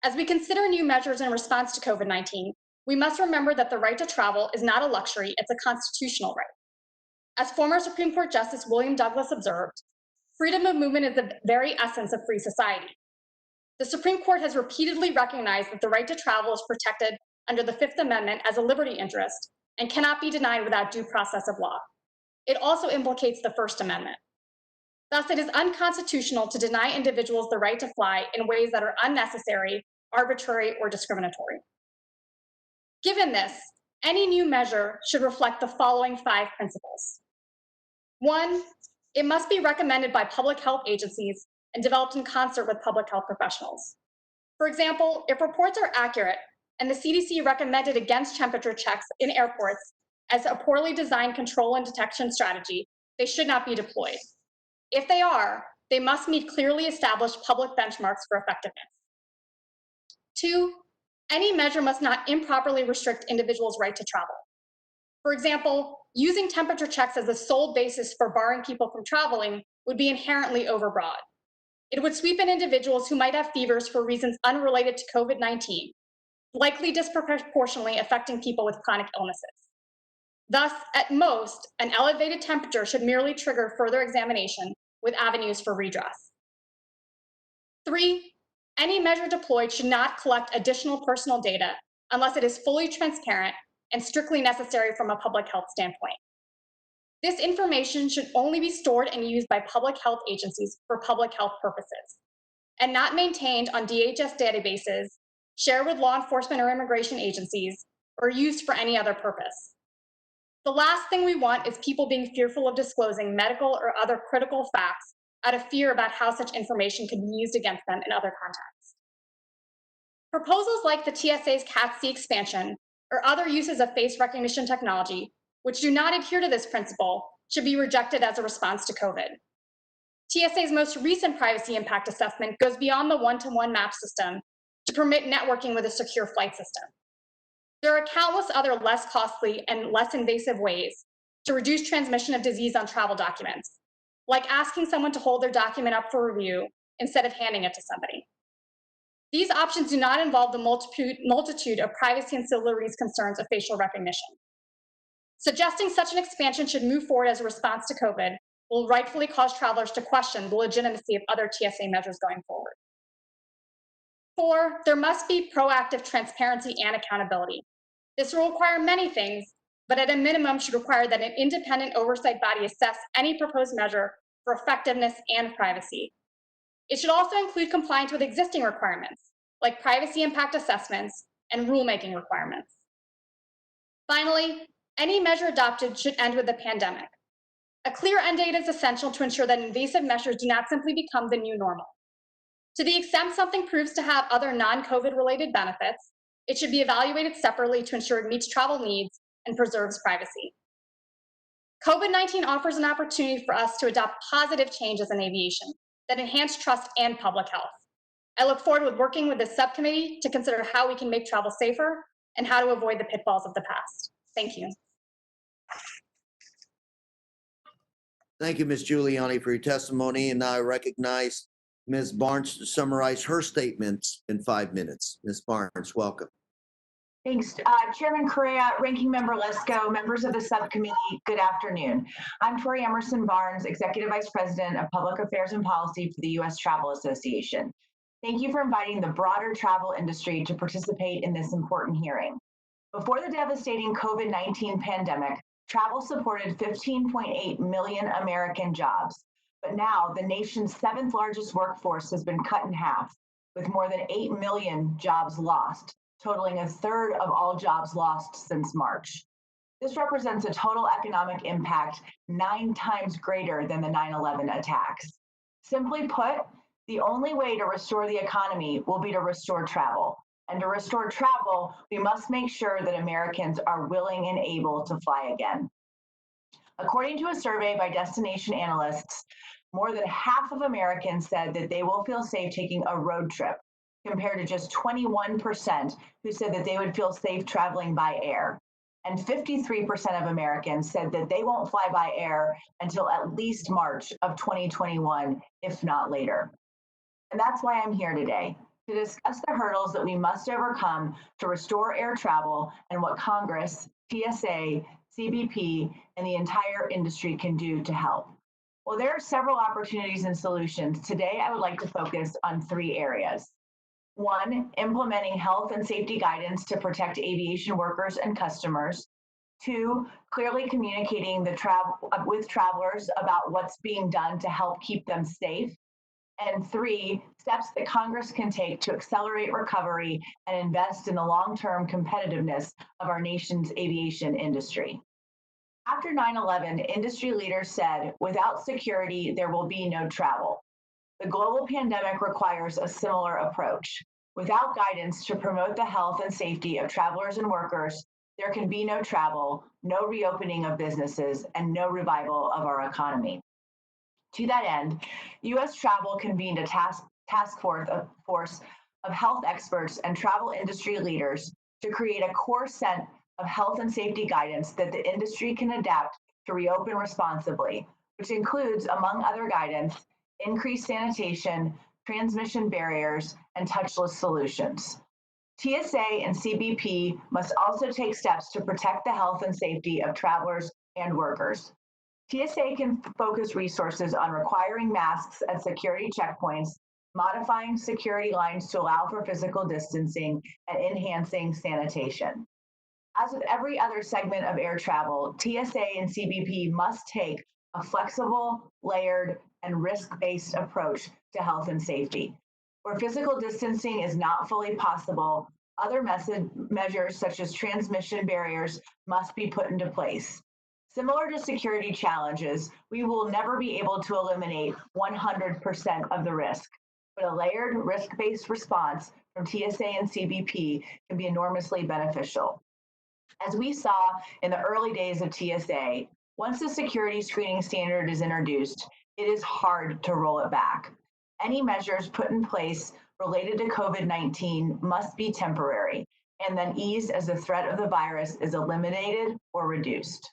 As we consider new measures in response to COVID-19, we must remember that the right to travel is not a luxury, it's a constitutional right. As former Supreme Court Justice William Douglas observed, freedom of movement is the very essence of free society. The Supreme Court has repeatedly recognized that the right to travel is protected under the Fifth Amendment as a liberty interest and cannot be denied without due process of law. It also implicates the First Amendment. Thus, it is unconstitutional to deny individuals the right to fly in ways that are unnecessary, arbitrary, or discriminatory. Given this, any new measure should reflect the following 5 principles. 1, it must be recommended by public health agencies and developed in concert with public health professionals. For example, if reports are accurate and the CDC recommended against temperature checks in airports as a poorly designed control and detection strategy, they should not be deployed. If they are, they must meet clearly established public benchmarks for effectiveness. 2, any measure must not improperly restrict individuals' right to travel. For example, using temperature checks as the sole basis for barring people from traveling would be inherently overbroad. It would sweep in individuals who might have fevers for reasons unrelated to COVID-19, likely disproportionately affecting people with chronic illnesses. Thus, at most, an elevated temperature should merely trigger further examination with avenues for redress. 3, any measure deployed should not collect additional personal data unless it is fully transparent and strictly necessary from a public health standpoint. This information should only be stored and used by public health agencies for public health purposes, and not maintained on DHS databases, shared with law enforcement or immigration agencies, or used for any other purpose. The last thing we want is people being fearful of disclosing medical or other critical facts out of fear about how such information could be used against them in other contexts. Proposals like the TSA's CAT-C expansion or other uses of face recognition technology, which do not adhere to this principle, should be rejected as a response to COVID. TSA's most recent privacy impact assessment goes beyond the one-to-one map system to permit networking with a secure flight system. There are countless other less costly and less invasive ways to reduce transmission of disease on travel documents, like asking someone to hold their document up for review instead of handing it to somebody. These options do not involve the multitude of privacy and civil liberties concerns of facial recognition. Suggesting such an expansion should move forward as a response to COVID will rightfully cause travelers to question the legitimacy of other TSA measures going forward. 4, there must be proactive transparency and accountability. This will require many things, but at a minimum should require that an independent oversight body assess any proposed measure for effectiveness and privacy. It should also include compliance with existing requirements, like privacy impact assessments and rulemaking requirements. Finally, any measure adopted should end with the pandemic. A clear end date is essential to ensure that invasive measures do not simply become the new normal. To the extent something proves to have other non-COVID related benefits, it should be evaluated separately to ensure it meets travel needs and preserves privacy. COVID-19 offers an opportunity for us to adopt positive changes in aviation that enhance trust and public health. I look forward to working with this subcommittee to consider how we can make travel safer and how to avoid the pitfalls of the past. Thank you. Thank you, Ms. Giuliani, for your testimony. And now I recognize Ms. Barnes to summarize her statements in 5 minutes. Ms. Barnes, welcome. Thanks, Chairman Correa, Ranking Member Lesko, members of the subcommittee, good afternoon. I'm Tori Emerson Barnes, Executive Vice President of Public Affairs and Policy for the U.S. Travel Association. Thank you for inviting the broader travel industry to participate in this important hearing. Before the devastating COVID-19 pandemic, travel supported 15.8 million American jobs, but now the nation's 7th largest workforce has been cut in half, with more than 8 million jobs lost, totaling 1/3 of all jobs lost since March. This represents a total economic impact 9 times greater than the 9/11 attacks. Simply put, the only way to restore the economy will be to restore travel. And to restore travel, we must make sure that Americans are willing and able to fly again. According to a survey by destination analysts, more than half of Americans said that they will feel safe taking a road trip, compared to just 21% who said that they would feel safe traveling by air. and 53% of Americans said that they won't fly by air until at least March of 2021, if not later. And that's why I'm here today, to discuss the hurdles that we must overcome to restore air travel and what Congress, TSA, CBP, and the entire industry can do to help. Well, there are several opportunities and solutions. Today, I would like to focus on 3 areas. 1, implementing health and safety guidance to protect aviation workers and customers. 2, clearly communicating with travelers about what's being done to help keep them safe. And 3, steps that Congress can take to accelerate recovery and invest in the long-term competitiveness of our nation's aviation industry. After 9/11, industry leaders said, without security, there will be no travel. The global pandemic requires a similar approach. Without guidance to promote the health and safety of travelers and workers, there can be no travel, no reopening of businesses, and no revival of our economy. To that end, U.S. Travel convened a task force of health experts and travel industry leaders to create a core set of health and safety guidance that the industry can adapt to reopen responsibly, which includes, among other guidance, increased sanitation, transmission barriers, and touchless solutions. TSA and CBP must also take steps to protect the health and safety of travelers and workers. TSA can focus resources on requiring masks at security checkpoints, modifying security lines to allow for physical distancing, and enhancing sanitation. As with every other segment of air travel, TSA and CBP must take a flexible, layered, and risk-based approach to health and safety. Where physical distancing is not fully possible, other measures such as transmission barriers must be put into place. Similar to security challenges, we will never be able to eliminate 100% of the risk, but a layered risk-based response from TSA and CBP can be enormously beneficial. As we saw in the early days of TSA, once the security screening standard is introduced, it is hard to roll it back. Any measures put in place related to COVID-19 must be temporary and then eased as the threat of the virus is eliminated or reduced.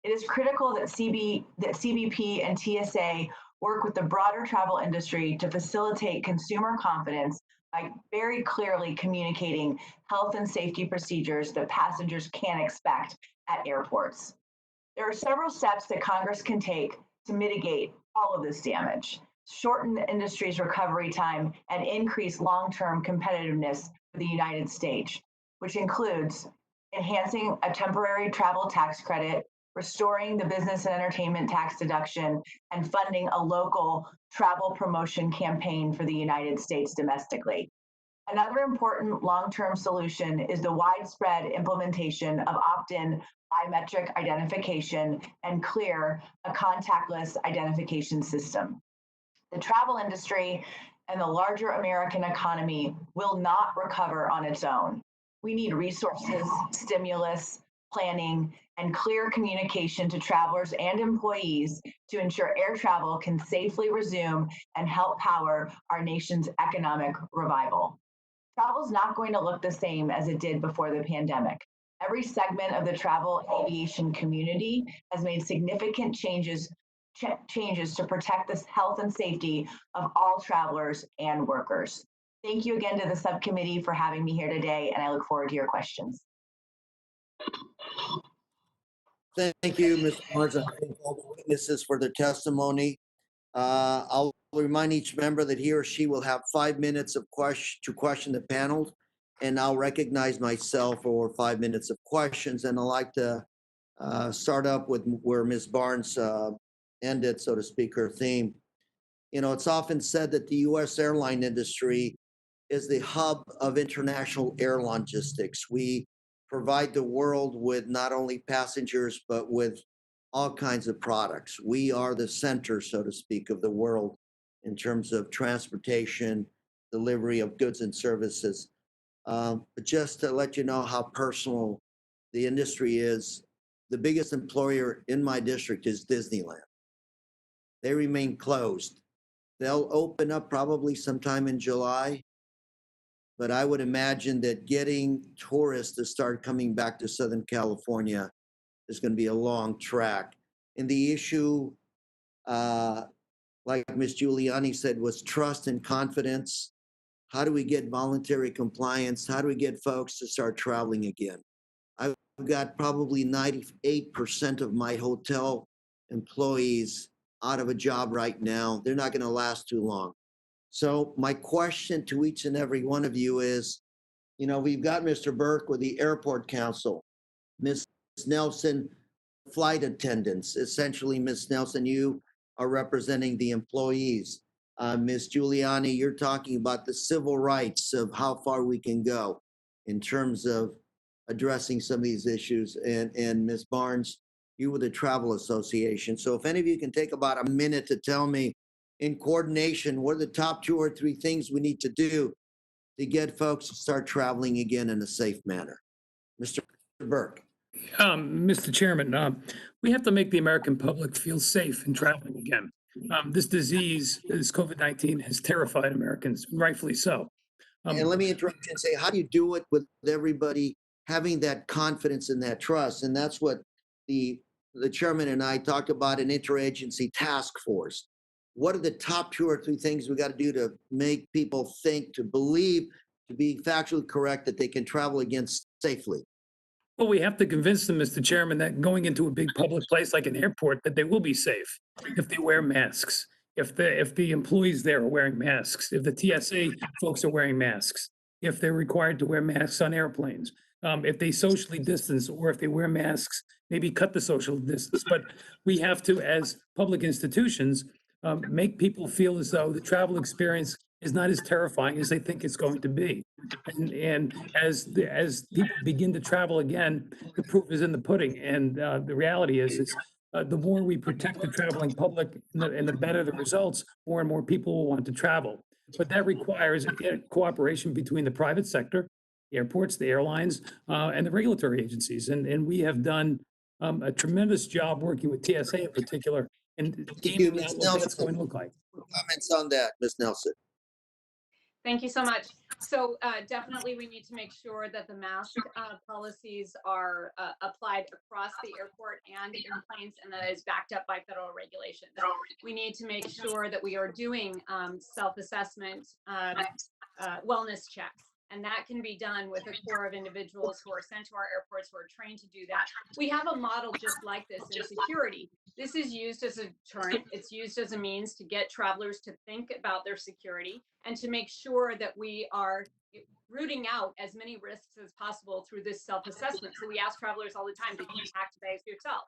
It is critical that CBP and TSA work with the broader travel industry to facilitate consumer confidence by very clearly communicating health and safety procedures that passengers can expect at airports. There are several steps that Congress can take to mitigate all of this damage, shorten the industry's recovery time, and increase long-term competitiveness for the United States, which includes enhancing a temporary travel tax credit, restoring the business and entertainment tax deduction, and funding a local travel promotion campaign for the United States domestically. Another important long-term solution is the widespread implementation of opt-in biometric identification and CLEAR, a contactless identification system. The travel industry and the larger American economy will not recover on its own. We need resources, stimulus, planning, and clear communication to travelers and employees to ensure air travel can safely resume and help power our nation's economic revival. Travel is not going to look the same as it did before the pandemic. Every segment of the travel aviation community has made significant changes to protect the health and safety of all travelers and workers. Thank you again to the subcommittee for having me here today, and I look forward to your questions. Thank you, Ms. Barnes, and I thank all the witnesses for their testimony. I'll remind each member that he or she will have 5 minutes to question the panel, and I'll recognize myself for 5 minutes of questions. And I'd like to start up with where Ms. Barnes ended, so to speak, her theme. You know, it's often said that the U.S. airline industry is the hub of international air logistics. We provide the world with not only passengers, but with all kinds of products. We are the center, so to speak, of the world in terms of transportation, delivery of goods and services. But just to let you know how personal the industry is, the biggest employer in my district is Disneyland. They remain closed. They'll open up probably sometime in July. but I would imagine that getting tourists to start coming back to Southern California is going to be a long track. And the issue, like Ms. Giuliani said, was trust and confidence. How do we get voluntary compliance? How do we get folks to start traveling again? I've got probably 98% of my hotel employees out of a job right now. They're not going to last too long. So my question to each and every one of you is, you know, we've got Mr. Burke with the Airport Council, Ms. Nelson, flight attendants. Essentially, Ms. Nelson, you are representing the employees. Ms. Giuliani, you're talking about the civil rights of how far we can go in terms of addressing some of these issues. And Ms. Barnes, you with the Travel Association. So if any of you can take about a minute to tell me in coordination, what are the top 2 or 3 things we need to do to get folks to start traveling again in a safe manner? Mr. Burke. Mr. Chairman, we have to make the American public feel safe in traveling again. This disease, this COVID-19, has terrified Americans, rightfully so. And let me interrupt you and say, how do you do it with everybody having that confidence and that trust? And that's what the chairman and I talked about, an interagency task force. What are the top 2 or 3 things we got to do to make people think, to believe, to be factually correct that they can travel again safely? Well, we have to convince them, Mr. Chairman, that going into a big public place like an airport, that they will be safe if they wear masks, if the employees there are wearing masks, if the TSA folks are wearing masks, if they're required to wear masks on airplanes, if they socially distance, or if they wear masks, maybe cut the social distance. But we have to, as public institutions, make people feel as though the travel experience is not as terrifying as they think it's going to be. And as people begin to travel again, the proof is in the pudding. And the reality is the more we protect the traveling public and the better the results, more and more people will want to travel. But that requires cooperation between the private sector, the airports, the airlines, and the regulatory agencies. And we have done a tremendous job working with TSA in particular and gaming out what that's going to look like. Comments on that, Ms. Nelson? Thank you so much. So definitely we need to make sure that the mask policies are applied across the airport and airplanes, and that is backed up by federal regulations. We need to make sure that we are doing self-assessment wellness checks. And that can be done with a core of individuals who are sent to our airports who are trained to do that. We have a model just like this in security. This is used as a deterrent. It's used as a means to get travelers to think about their security and to make sure that we are rooting out as many risks as possible through this self-assessment. So we ask travelers all the time, did you pack bags for yourself?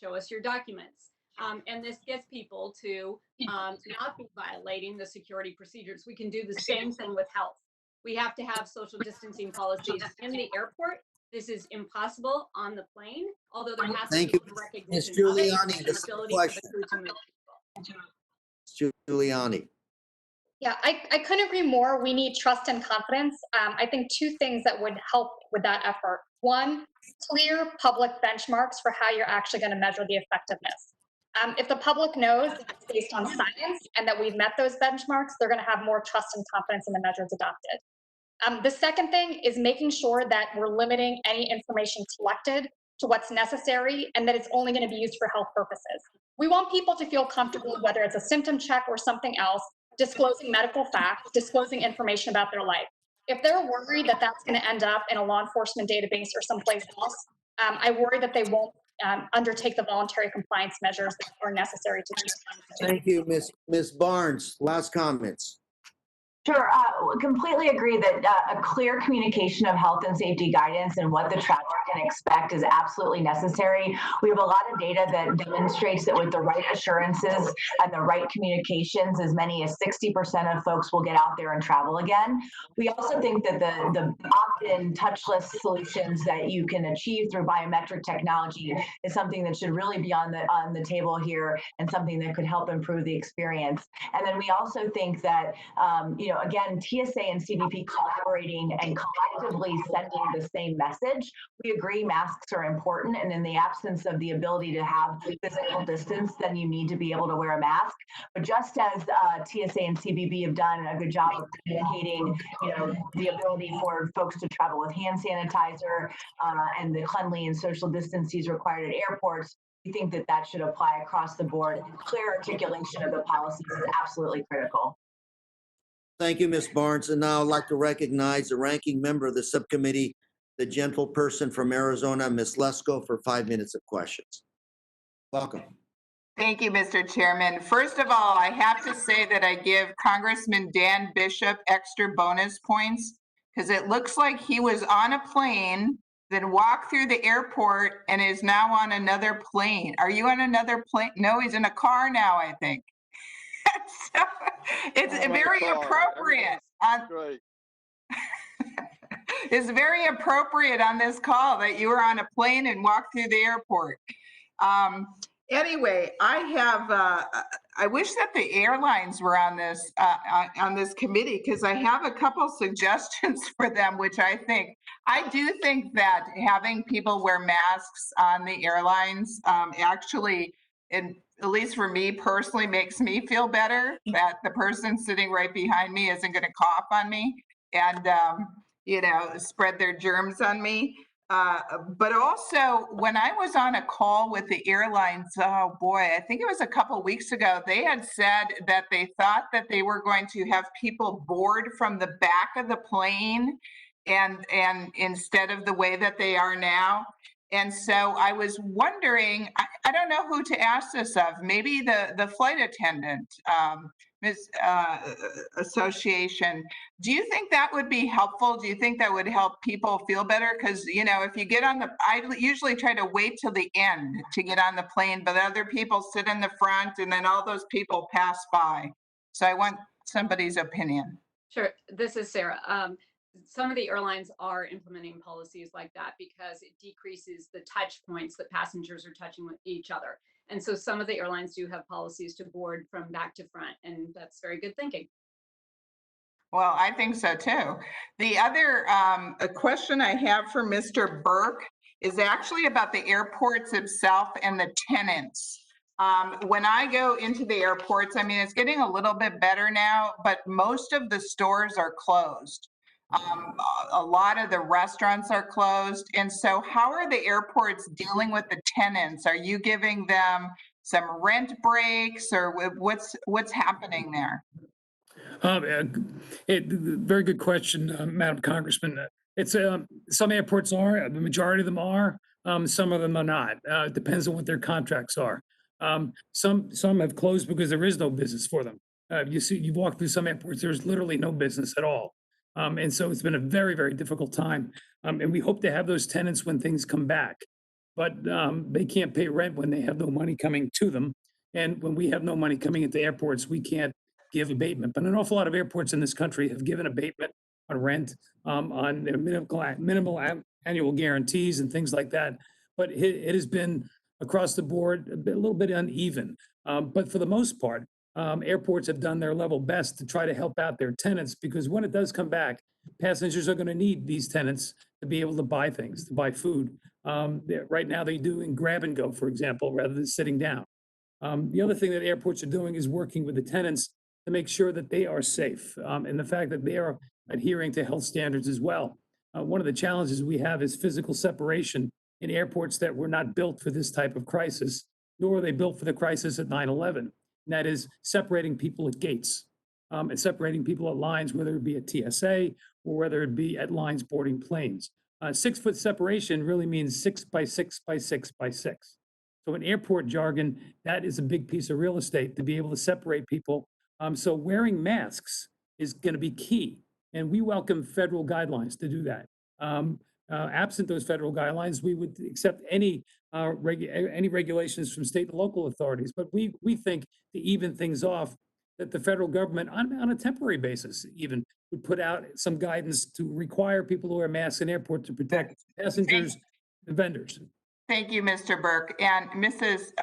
Show us your documents. And this gets people to not be violating the security procedures. We can do the same thing with health. We have to have social distancing policies in the airport. This is impossible on the plane, although there has to be recognition Ms. of Giuliani, it, this and ability question. for the crew to move people. Ms. Giuliani. Yeah, I couldn't agree more. We need trust and confidence. I think 2 things that would help with that effort. 1, clear public benchmarks for how you're actually going to measure the effectiveness. If the public knows that it's based on science and that we've met those benchmarks, they're going to have more trust and confidence in the measures adopted. The second thing is making sure that we're limiting any information collected to what's necessary and that it's only going to be used for health purposes. We want people to feel comfortable, whether it's a symptom check or something else, disclosing medical facts, disclosing information about their life. If they're worried that that's going to end up in a law enforcement database or someplace else, I worry that they won't undertake the voluntary compliance measures that are necessary to keep. Thank you, Ms. Barnes. Last comments. Sure, completely agree that a clear communication of health and safety guidance and what the traveler can expect is absolutely necessary. We have a lot of data that demonstrates that with the right assurances and the right communications, as many as 60% of folks will get out there and travel again. We also think that the opt-in touchless solutions that you can achieve through biometric technology is something that should really be on the table here and something that could help improve the experience. And then we also think that again, TSA and CBP collaborating and collectively sending the same message. We agree masks are important, and in the absence of the ability to have physical distance, then you need to be able to wear a mask. But just as TSA and CBP have done a good job of communicating, the ability for folks to travel with hand sanitizer and the cleanly and social distances required at airports, we think that that should apply across the board. Clear articulation of the policies is absolutely critical. Thank you, Ms. Barnes. And now I'd like to recognize the ranking member of the subcommittee, the gentle person from Arizona, Ms. Lesko, for 5 minutes of questions. Welcome. Thank you, Mr. Chairman. First of all, I have to say that I give Congressman Dan Bishop extra bonus points because it looks like he was on a plane, then walked through the airport and is now on another plane. Are you on another plane? No, he's in a car now, I think. So it's very appropriate. Great. It's very appropriate on this call that you were on a plane and walked through the airport. Anyway, I wish that the airlines were on this committee because I have a couple suggestions for them, which I do think that having people wear masks on the airlines actually, at least for me personally, makes me feel better that the person sitting right behind me isn't going to cough on me and spread their germs on me. But also, when I was on a call with the airlines, oh boy, I think it was a couple weeks ago, they had said that they thought that they were going to have people board from the back of the plane and instead of the way that they are now. And so I was wondering, I don't know who to ask this of, maybe the flight attendant association. Do you think that would be helpful? Do you think that would help people feel better? Because, if you get I usually try to wait till the end to get on the plane, but other people sit in the front and then all those people pass by. So I want somebody's opinion. Sure. This is Sarah. Some of the airlines are implementing policies like that because it decreases the touch points that passengers are touching with each other. And so some of the airlines do have policies to board from back to front, and that's very good thinking. Well, I think so too. The other question I have for Mr. Burke is actually about the airports itself and the tenants. When I go into the airports, it's getting a little bit better now, but most of the stores are closed. A lot of the restaurants are closed. And so how are the airports dealing with the tenants? Are you giving them some rent breaks or what's happening there? Very good question, Madam Congressman. It's some airports are, the majority of them are, some of them are not. It depends on what their contracts are. Some have closed because there is no business for them. You walk through some airports, there's literally no business at all. And so it's been a very, very difficult time. And we hope to have those tenants when things come back. But they can't pay rent when they have no money coming to them. And when we have no money coming into airports, we can't give abatement. But an awful lot of airports in this country have given abatement on rent, on their minimal annual guarantees and things like that. But it has been across the board a little bit uneven. But for the most part, airports have done their level best to try to help out their tenants because when it does come back, passengers are going to need these tenants to be able to buy things, to buy food. Right now they do in grab and go, for example, rather than sitting down. The other thing that airports are doing is working with the tenants to make sure that they are safe and the fact that they are adhering to health standards as well. One of the challenges we have is physical separation in airports that were not built for this type of crisis, nor are they built for the crisis at 9/11. And that is separating people at gates and separating people at lines, whether it be at TSA or whether it be at lines boarding planes. 6 foot separation really means 6 by 6 by 6 by 6. So in airport jargon, that is a big piece of real estate to be able to separate people. So wearing masks is going to be key. And we welcome federal guidelines to do that. Absent those federal guidelines, we would accept any regulations from state and local authorities. But we think to even things off, that the federal government, on a temporary basis, even would put out some guidance to require people to wear masks in airports to protect passengers and vendors. Thank you, Mr. Burke. And Ms.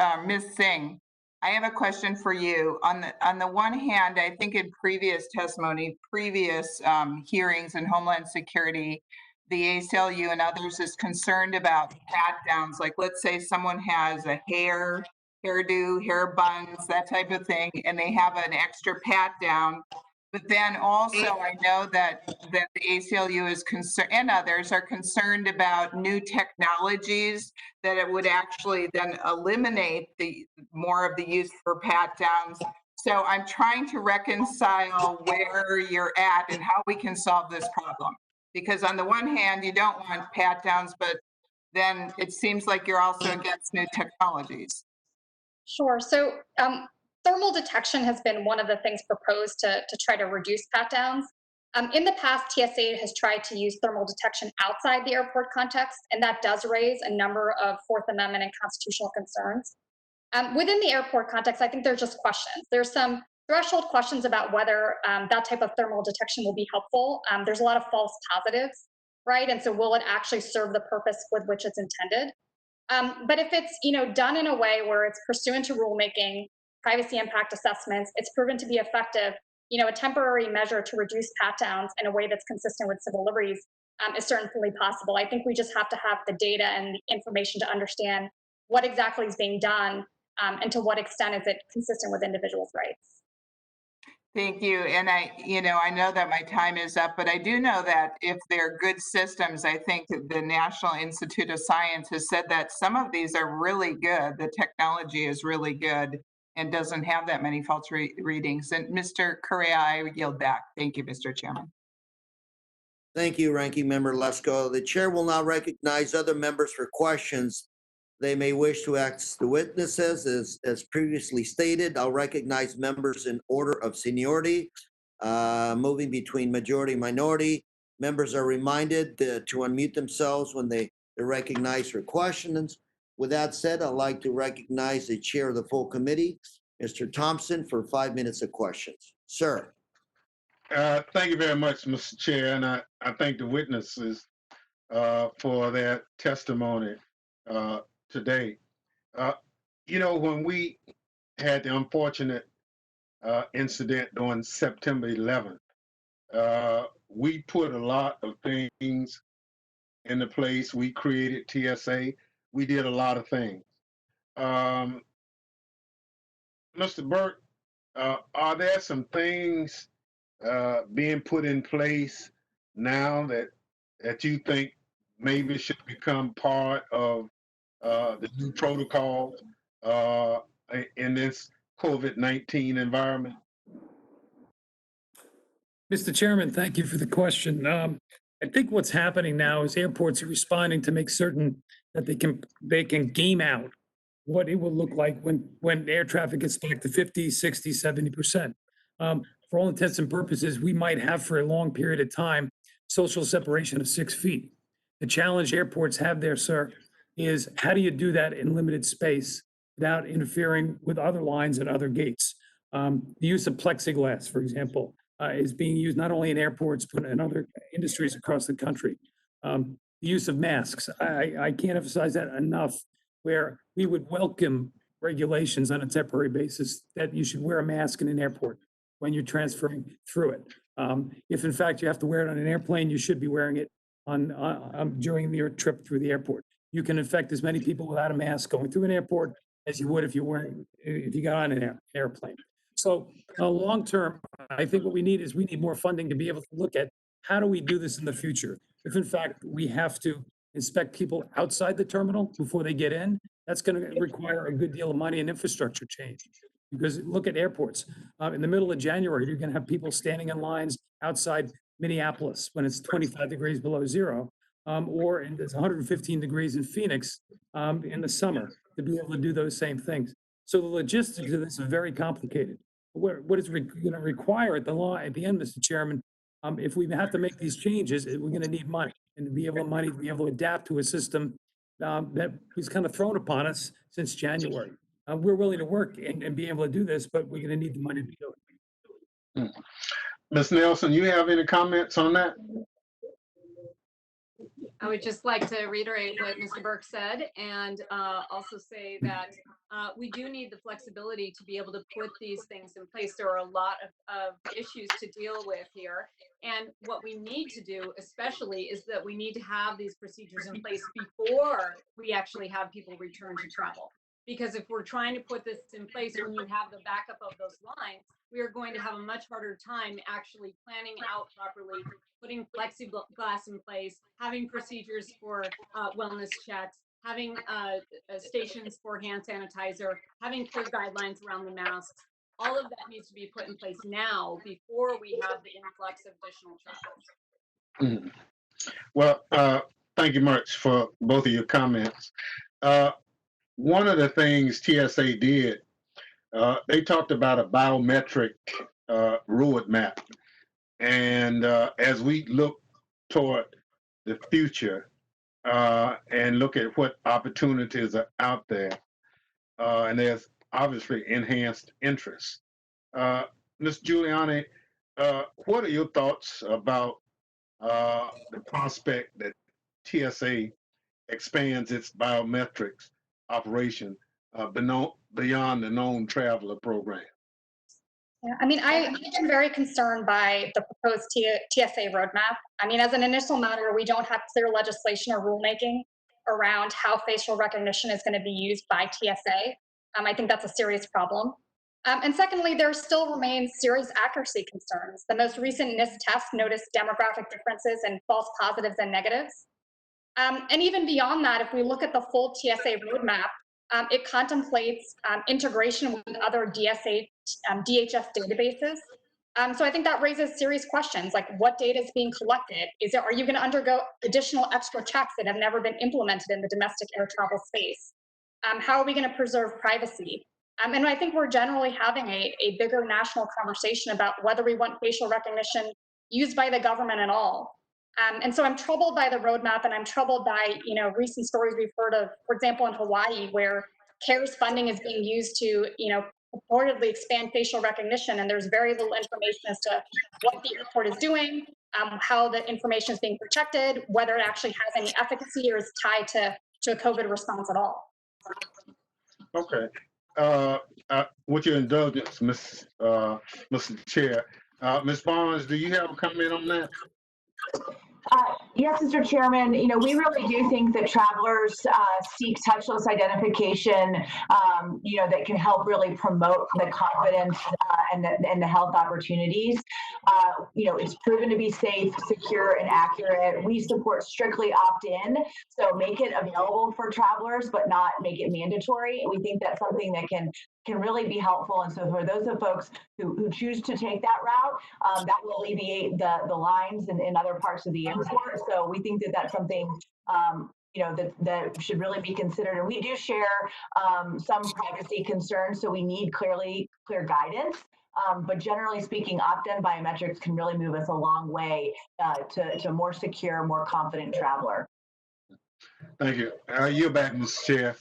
Singh, I have a question for you. On the one hand, I think in previous testimony, previous hearings in Homeland Security, the ACLU and others is concerned about pat downs. Like, let's say someone has a hairdo, hair buns, that type of thing, and they have an extra pat down. But then also, I know that the ACLU is concerned, and others are concerned about new technologies, that it would actually then eliminate the more of the use for pat downs. So I'm trying to reconcile where you're at and how we can solve this problem. Because on the one hand, you don't want pat downs, but then it seems like you're also against new technologies. Sure. So thermal detection has been one of the things proposed to try to reduce pat downs. In the past, TSA has tried to use thermal detection outside the airport context, and that does raise a number of Fourth Amendment and constitutional concerns. Within the airport context, I think there's just questions. There's some threshold questions about whether that type of thermal detection will be helpful. There's a lot of false positives, right? And so will it actually serve the purpose with which it's intended? But if it's done in a way where it's pursuant to rulemaking, privacy impact assessments, it's proven to be effective, a temporary measure to reduce pat downs in a way that's consistent with civil liberties is certainly possible. I think we just have to have the data and the information to understand what exactly is being done and to what extent is it consistent with individuals' rights. Thank you. And I know that my time is up, but I do know that if they're good systems, I think the National Institute of Science has said that some of these are really good. The technology is really good and doesn't have that many false readings. And Mr. Correa, I yield back. Thank you, Mr. Chairman. Thank you, Ranking Member Lesko. The chair will now recognize other members for questions they may wish to ask the witnesses. As previously stated, I'll recognize members in order of seniority, moving between majority and minority. Members are reminded to unmute themselves when they're recognized for questions. With that said, I'd like to recognize the chair of the full committee, Mr. Thompson, for 5 minutes of questions. Sir. Thank you very much, Mr. Chair, and I thank the witnesses for their testimony today. When we had the unfortunate incident on September 11th, we put a lot of things into place. We created TSA. We did a lot of things. Mr. Burke, are there some things being put in place now that you think maybe should become part of the new protocol in this COVID-19 environment? Mr. Chairman, thank you for the question. I think what's happening now is airports are responding to make certain that they can game out what it will look like when air traffic gets back to 50, 60, 70%. For all intents and purposes, we might have for a long period of time social separation of 6 feet. The challenge airports have there, sir, is how do you do that in limited space without interfering with other lines and other gates? The use of plexiglass, for example, is being used not only in airports, but in other industries across the country. The use of masks, I can't emphasize that enough, where we would welcome regulations on a temporary basis that you should wear a mask in an airport when you're transferring through it. If in fact you have to wear it on an airplane, you should be wearing it during your trip through the airport. You can infect as many people without a mask going through an airport as you would if you got on an airplane. So long term, I think what we need more funding to be able to look at how do we do this in the future. If in fact we have to inspect people outside the terminal before they get in, that's going to require a good deal of money and infrastructure change. Because look at airports. In the middle of January, you're going to have people standing in lines outside Minneapolis when it's 25 degrees below zero, or it's 115 degrees in Phoenix in the summer to be able to do those same things. So the logistics of this are very complicated. What it's going to require at the end, Mr. Chairman, if we have to make these changes, we're going to need money, and to be able to adapt to a system that was kind of thrown upon us since January. We're willing to work and be able to do this, but we're going to need the money to do it. Ms. Nelson, you have any comments on that? I would just like to reiterate what Mr. Burke said and also say that we do need the flexibility to be able to put these things in place. There are a lot of issues to deal with here. And what we need to do especially is that we need to have these procedures in place before we actually have people return to travel. Because if we're trying to put this in place when you have the backup of those lines, we are going to have a much harder time actually planning out properly, putting plexiglass in place, having procedures for wellness checks, having stations for hand sanitizer, having clear guidelines around the masks. All of that needs to be put in place now before we have the influx of additional travelers. Mhm. Well, thank you much for both of your comments. One of the things TSA did, they talked about a biometric roadmap. And as we look toward the future and look at what opportunities are out there, and there's obviously enhanced interest. Ms. Giuliani, what are your thoughts about the prospect that TSA expands its biometrics operation beyond the known traveler program? Yeah, I mean, I am very concerned by the proposed TSA roadmap. I mean, as an initial matter, we don't have clear legislation or rulemaking around how facial recognition is going to be used by TSA. I think that's a serious problem. And secondly, there still remains serious accuracy concerns. The most recent NIST test noticed demographic differences in false positives and negatives. And even beyond that, if we look at the full TSA roadmap, it contemplates integration with other DHS databases. So I think that raises serious questions, like what data is being collected? Are you going to undergo additional extra checks that have never been implemented in the domestic air travel space? How are we going to preserve privacy? And I think we're generally having a bigger national conversation about whether we want facial recognition used by the government at all. And so I'm troubled by the roadmap, and I'm troubled by recent stories we've heard of, for example, in Hawaii, where CARES funding is being used to purportedly expand facial recognition, and there's very little information as to what the airport is doing, how the information is being protected, whether it actually has any efficacy or is tied to a COVID response at all. Okay. With your indulgence, Mr. Chair, Ms. Barnes, do you have a comment on that? Yes, Mr. Chairman, we really do think that travelers seek touchless identification, that can help really promote the confidence and the health opportunities. It's proven to be safe, secure, and accurate. We support strictly opt-in, so make it available for travelers, but not make it mandatory. We think that's something that can really be helpful. And so for those of folks who choose to take that route, that will alleviate the lines in other parts of the airport. So we think that that's something that should really be considered. And we do share some privacy concerns, so we need clear guidance. But generally speaking, opt-in biometrics can really move us a long way to more secure, more confident traveler. Thank you. You're back, Mr. Chair.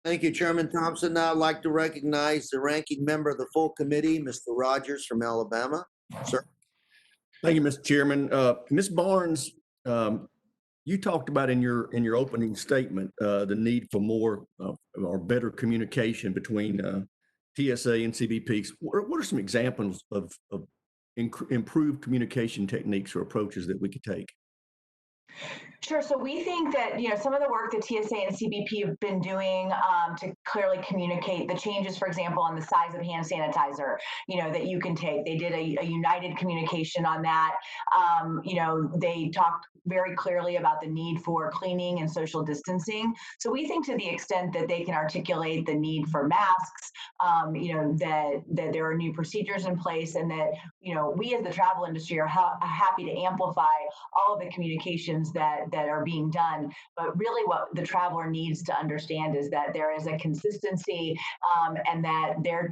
Thank you, Chairman Thompson. Now I'd like to recognize the ranking member of the full committee, Mr. Rogers from Alabama. Sir. Thank you, Mr. Chairman. Ms. Barnes, you talked about in your opening statement the need for more or better communication between TSA and CBP. What are some examples of improved communication techniques or approaches that we could take? Sure. So we think that, some of the work that TSA and CBP have been doing to clearly communicate the changes, for example, on the size of hand sanitizer, that you can take. They did a united communication on that. They talked very clearly about the need for cleaning and social distancing. So we think to the extent that they can articulate the need for masks, that there are new procedures in place, and that, we as the travel industry are happy to amplify all of the communications that are being done. But really what the traveler needs to understand is that there is a consistency and that their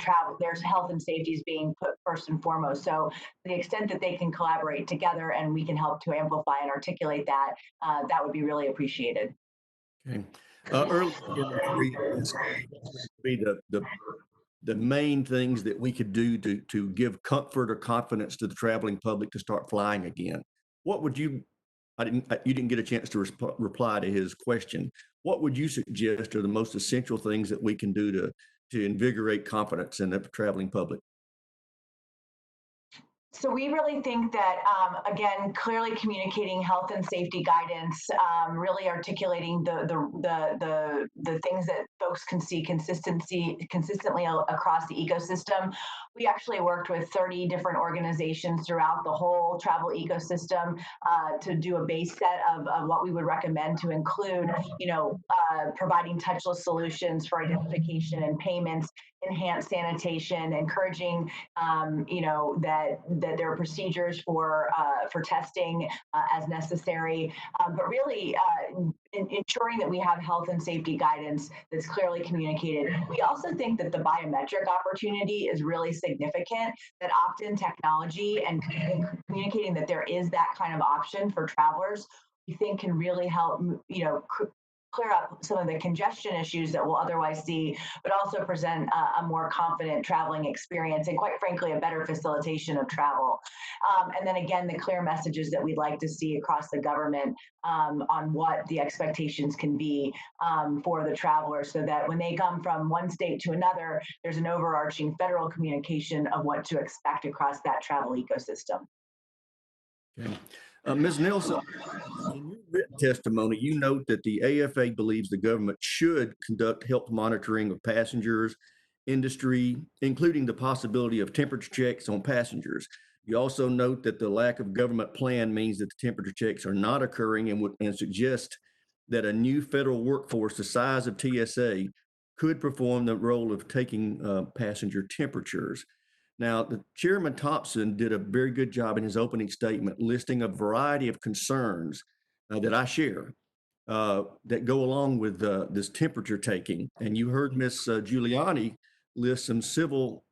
health and safety is being put first and foremost. So to the extent that they can collaborate together and we can help to amplify and articulate that, that would be really appreciated. Okay. Earlier, be the main things that we could do to give comfort or confidence to the traveling public to start flying again. What would you you didn't get a chance to reply to his question. What would you suggest are the most essential things that we can do to invigorate confidence in the traveling public? So we really think that, again, clearly communicating health and safety guidance, really articulating the things that folks can see consistently across the ecosystem. We actually worked with 30 different organizations throughout the whole travel ecosystem to do a base set of what we would recommend to include, providing touchless solutions for identification and payments, enhanced sanitation, encouraging, that there are procedures for testing as necessary, but really ensuring that we have health and safety guidance that's clearly communicated. We also think that the biometric opportunity is really significant, that opt-in technology and communicating that there is that kind of option for travelers, we think can really help, clear up some of the congestion issues that we'll otherwise see, but also present a more confident traveling experience and, quite frankly, a better facilitation of travel. And then again, the clear messages that we'd like to see across the government on what the expectations can be for the travelers, so that when they come from one state to another, there's an overarching federal communication of what to expect across that travel ecosystem. Okay. Ms. Nelson, in your written testimony, you note that the AFA believes the government should conduct health monitoring of passengers, industry, including the possibility of temperature checks on passengers. You also note that the lack of government plan means that the temperature checks are not occurring and suggest that a new federal workforce the size of TSA could perform the role of taking passenger temperatures. Now, the Chairman Thompson did a very good job in his opening statement listing a variety of concerns that I share that go along with this temperature taking. And you heard Ms. Giuliani list some civil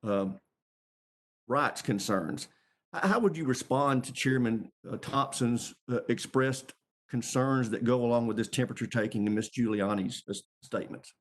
rights concerns. How would you respond to Chairman Thompson's expressed concerns that go along with this temperature taking and Ms. Giuliani's statements?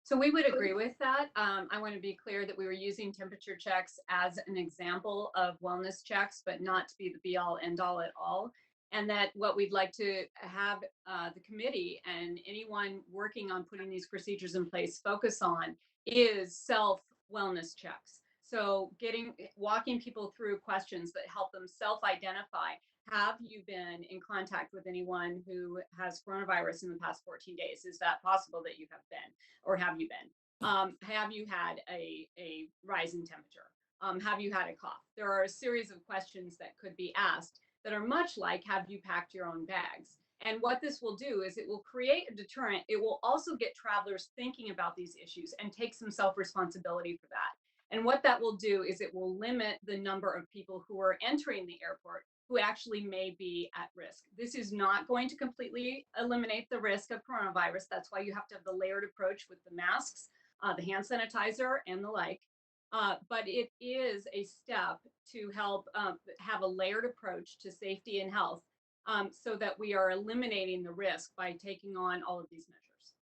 So we would agree with that. I want to be clear that we were using temperature checks as an example of wellness checks, but not to be the be all end all at all. And that what we'd like to have the committee and anyone working on putting these procedures in place focus on is self wellness checks. So walking people through questions that help them self-identify. Have you been in contact with anyone who has coronavirus in the past 14 days? Is that possible that you have been, or have you been? Have you had a rise in temperature? Have you had a cough? There are a series of questions that could be asked that are much like, have you packed your own bags? And what this will do is it will create a deterrent. It will also get travelers thinking about these issues and take some self-responsibility for that. And what that will do is it will limit the number of people who are entering the airport who actually may be at risk. This is not going to completely eliminate the risk of coronavirus. That's why you have to have the layered approach with the masks, the hand sanitizer, and the like. But it is a step to help have a layered approach to safety and health so that we are eliminating the risk by taking on all of these measures.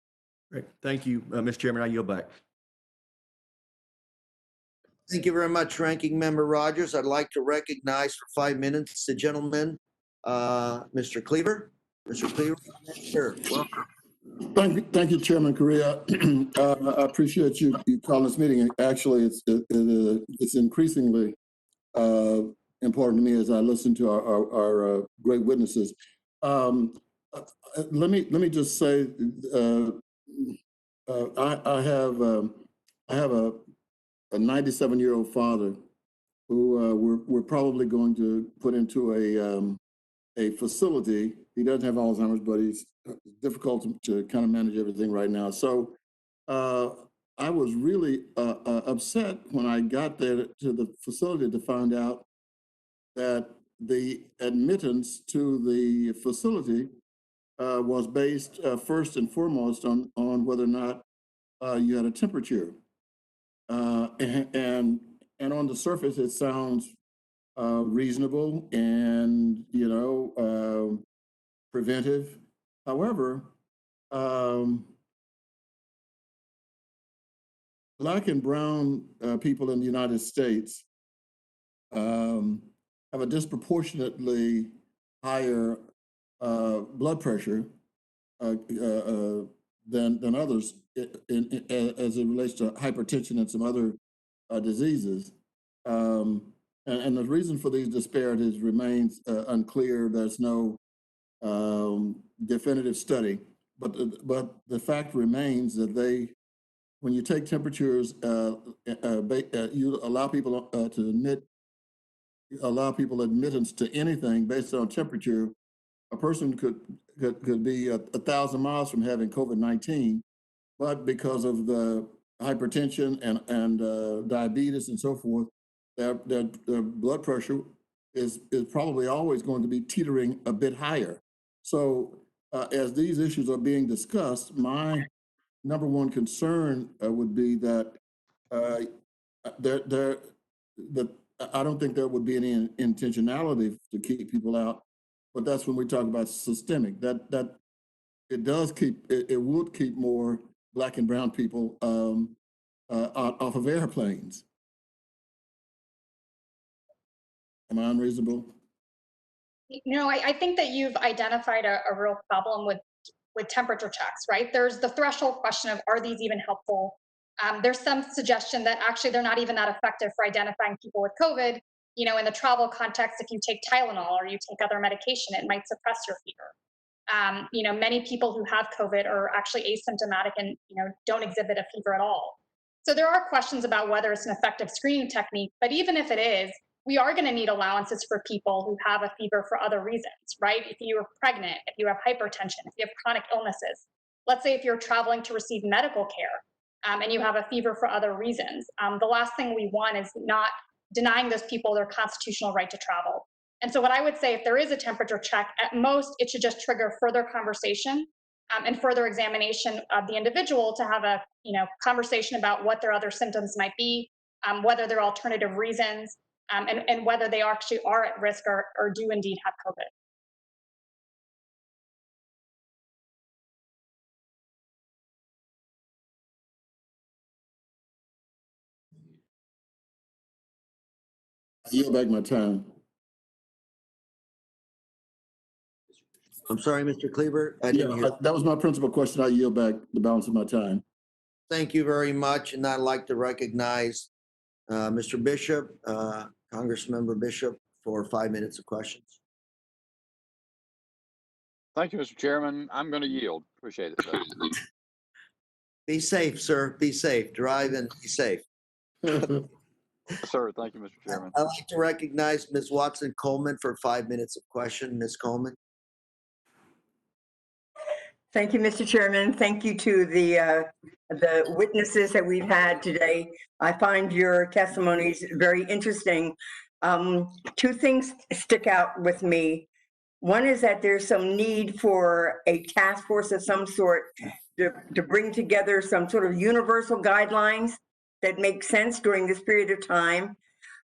Great. Thank you, Mr. Chairman. I yield back. Thank you very much, Ranking Member Rogers. I'd like to recognize for 5 minutes the gentleman, Mr. Cleaver. Mr. Cleaver, sure, welcome. Thank you, Chairman Correa. I appreciate you calling this meeting. Actually, it's increasingly important to me as I listen to our great witnesses. Let me just say, I have a 97-year-old father who we're probably going to put into a facility. He doesn't have Alzheimer's, but it's difficult to kind of manage everything right now. So I was really upset when I got there to the facility to find out that the admittance to the facility was based first and foremost on whether or not you had a temperature. And on the surface, it sounds reasonable and, preventive. However, Black and brown people in the United States have a disproportionately higher blood pressure than others as it relates to hypertension and some other diseases. And the reason for these disparities remains unclear. There's no definitive study, but the fact remains that when you take temperatures, you allow people admittance to anything based on temperature. A person could be 1,000 miles from having COVID-19, but because of the hypertension and diabetes and so forth, their blood pressure is probably always going to be teetering a bit higher. So as these issues are being discussed, my number one concern would be that I don't think there would be any intentionality to keep people out, but that's when we talk about systemic. That it would keep more Black and brown people off of airplanes. Am I unreasonable? No, I think that you've identified a real problem with temperature checks, right? There's the threshold question of, are these even helpful? There's some suggestion that actually they're not even that effective for identifying people with COVID. You know, in the travel context, if you take Tylenol or you take other medication, it might suppress your fever. You know, many people who have COVID are actually asymptomatic and, you know, don't exhibit a fever at all. So there are questions about whether it's an effective screening technique, but even if it is, we are going to need allowances for people who have a fever for other reasons, right? If you're pregnant, if you have hypertension, if you have chronic illnesses. Let's say if you're traveling to receive medical care and you have a fever for other reasons. The last thing we want is not denying those people their constitutional right to travel. And so what I would say, if there is a temperature check, at most it should just trigger further conversation and further examination of the individual to have a conversation about what their other symptoms might be, whether there are alternative reasons, and whether they actually are at risk or do indeed have COVID. I yield back my time. I'm sorry, Mr. Cleaver. I didn't hear. That was my principal question. I yield back the balance of my time. Thank you very much. And I'd like to recognize Mr. Bishop, Congressmember Bishop, for 5 minutes of questions. Thank you, Mr. Chairman. I'm going to yield. Appreciate it, sir. Be safe, sir. Be safe. Drive and be safe. Sir, thank you, Mr. Chairman. I'd like to recognize Ms. Watson Coleman for 5 minutes of question. Ms. Coleman. Thank you, Mr. Chairman. Thank you to the witnesses that we've had today. I find your testimonies very interesting. Two things stick out with me. One is that there's some need for a task force of some sort to bring together some sort of universal guidelines that make sense during this period of time.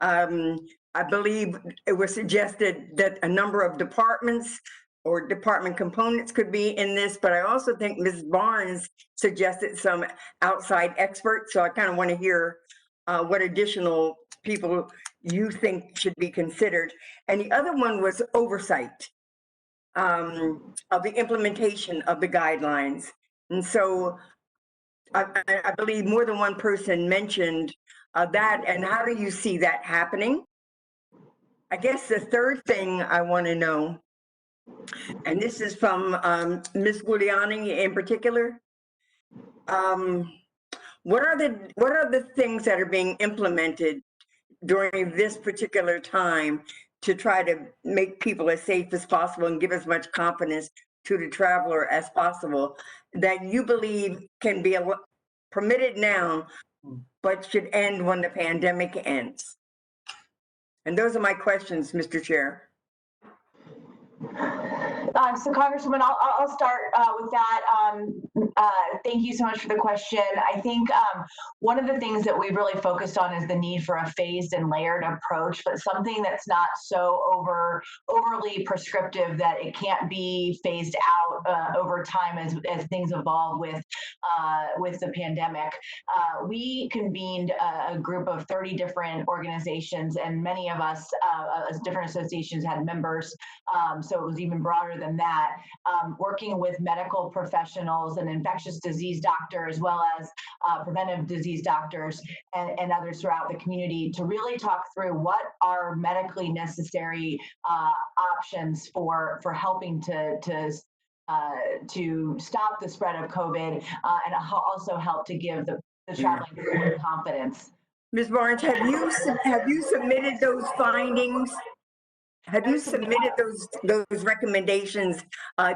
I believe it was suggested that a number of departments or department components could be in this, but I also think Ms. Barnes suggested some outside experts. So I kind of want to hear what additional people you think should be considered. And the other one was oversight of the implementation of the guidelines. And so I believe more than one person mentioned that, and how do you see that happening? I guess the third thing I want to know, and this is from Ms. Giuliani in particular, what are the things that are being implemented during this particular time to try to make people as safe as possible and give as much confidence to the traveler as possible that you believe can be permitted now, but should end when the pandemic ends? And those are my questions, Mr. Chair. So Congresswoman, I'll start with that. Thank you so much for the question. I think one of the things that we've really focused on is the need for a phased and layered approach, but something that's not so overly prescriptive that it can't be phased out over time as things evolve with the pandemic. We convened a group of 30 different organizations, and many of us, different associations, had members. So it was even broader than than that, working with medical professionals and infectious disease doctors, as well as preventive disease doctors and others throughout the community, to really talk through what are medically necessary options for helping to stop the spread of COVID and also help to give the traveling public confidence. Ms. Barnes, have you submitted those findings? Have you submitted those recommendations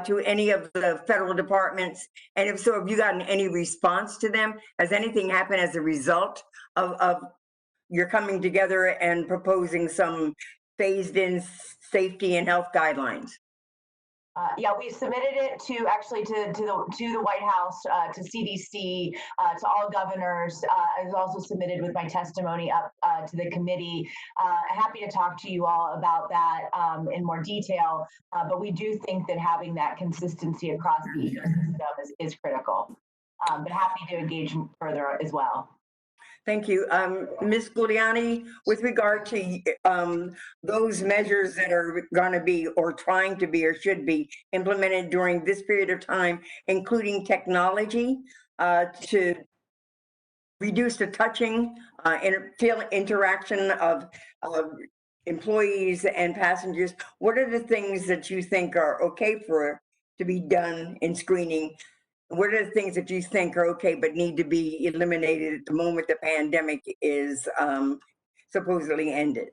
to any of the federal departments? And if so, have you gotten any response to them? Has anything happened as a result of your coming together and proposing some phased-in safety and health guidelines? Yeah, we submitted it to the White House, to CDC, to all governors. I was also submitted with my testimony up to the committee. Happy to talk to you all about that in more detail. But we do think that having that consistency across the ecosystem is critical. But happy to engage further as well. Thank you. Ms. Giuliani, with regard to those measures that are going to be or trying to be or should be implemented during this period of time, including technology to reduce the touching, interaction of employees and passengers, what are the things that you think are okay to be done in screening? What are the things that you think are okay but need to be eliminated at the moment the pandemic is supposedly ended?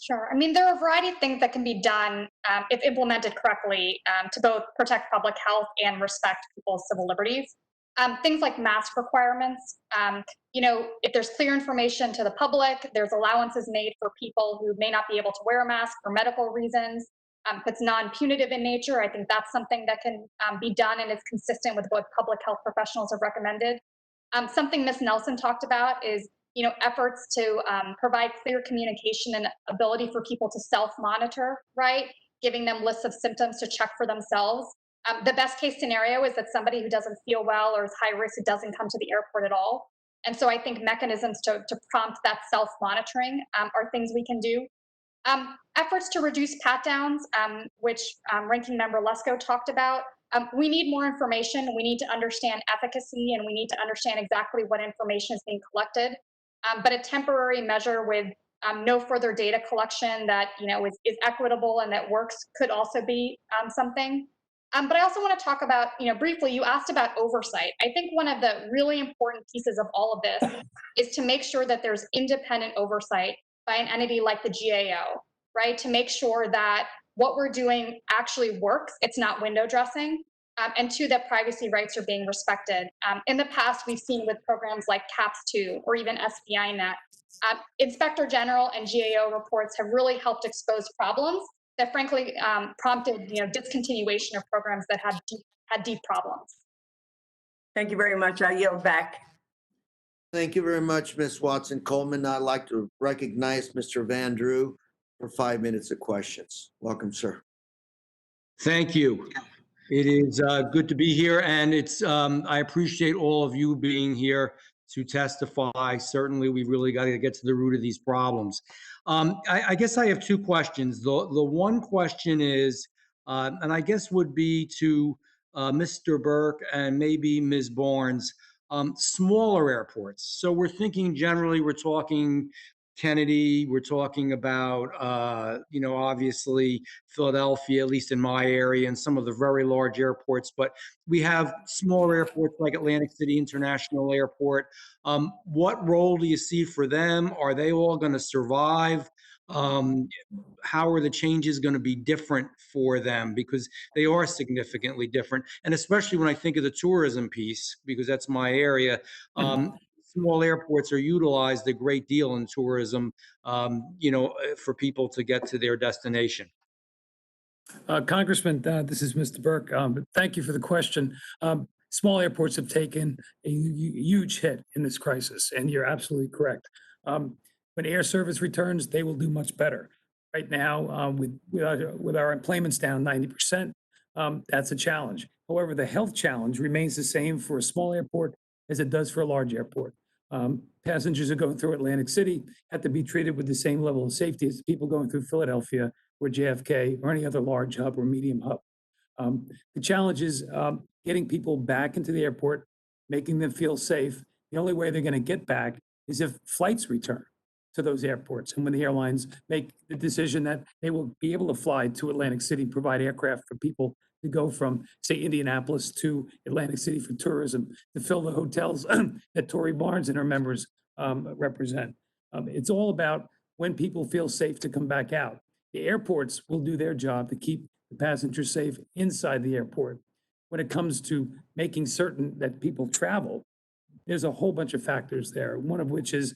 Sure. I mean, there are a variety of things that can be done if implemented correctly to both protect public health and respect people's civil liberties. Things like mask requirements. If there's clear information to the public, there's allowances made for people who may not be able to wear a mask for medical reasons. If it's non-punitive in nature, I think that's something that can be done and is consistent with what public health professionals have recommended. Something Ms. Nelson talked about is, efforts to provide clear communication and ability for people to self-monitor, right? Giving them lists of symptoms to check for themselves. The best case scenario is that somebody who doesn't feel well or is high risk, it doesn't come to the airport at all. And so I think mechanisms to prompt that self-monitoring are things we can do. Efforts to reduce pat-downs, which Ranking Member Lesko talked about. We need more information. We need to understand efficacy, and we need to understand exactly what information is being collected. But a temporary measure with no further data collection that is equitable and that works could also be something. But I also want to talk about, briefly, you asked about oversight. I think one of the really important pieces of all of this is to make sure that there's independent oversight by an entity like the GAO, right? To make sure that what we're doing actually works, it's not window dressing, and two, that privacy rights are being respected. In the past, we've seen with programs like CAPS2 or even SBINet, Inspector General and GAO reports have really helped expose problems that frankly prompted discontinuation of programs that had deep problems. Thank you very much. I yield back. Thank you very much, Ms. Watson-Coleman. I'd like to recognize Mr. Van Drew for 5 minutes of questions. Welcome, sir. Thank you. It is good to be here, and I appreciate all of you being here to testify. Certainly, we really got to get to the root of these problems. I guess I have two questions. The one question is, and I guess would be to Mr. Burke and maybe Ms. Barnes, smaller airports. So we're thinking generally, we're talking Kennedy, we're talking about, obviously Philadelphia, at least in my area, and some of the very large airports, but we have smaller airports like Atlantic City International Airport. What role do you see for them? Are they all going to survive? How are the changes going to be different for them? Because they are significantly different. And especially when I think of the tourism piece, because that's my area, small airports are utilized a great deal in tourism, for people to get to their destination. Congressman, this is Mr. Burke. Thank you for the question. Small airports have taken a huge hit in this crisis, and you're absolutely correct. When air service returns, they will do much better. Right now, with our employment's down 90%, that's a challenge. However, the health challenge remains the same for a small airport as it does for a large airport. Passengers who go through Atlantic City have to be treated with the same level of safety as people going through Philadelphia or JFK or any other large hub or medium hub. The challenge is getting people back into the airport, making them feel safe. The only way they're going to get back is if flights return to those airports. And when the airlines make the decision that they will be able to fly to Atlantic City, provide aircraft for people to go from, say, Indianapolis to Atlantic City for tourism, to fill the hotels that Tory Barnes and her members represent. It's all about when people feel safe to come back out. The airports will do their job to keep the passengers safe inside the airport. When it comes to making certain that people travel, there's a whole bunch of factors there, one of which is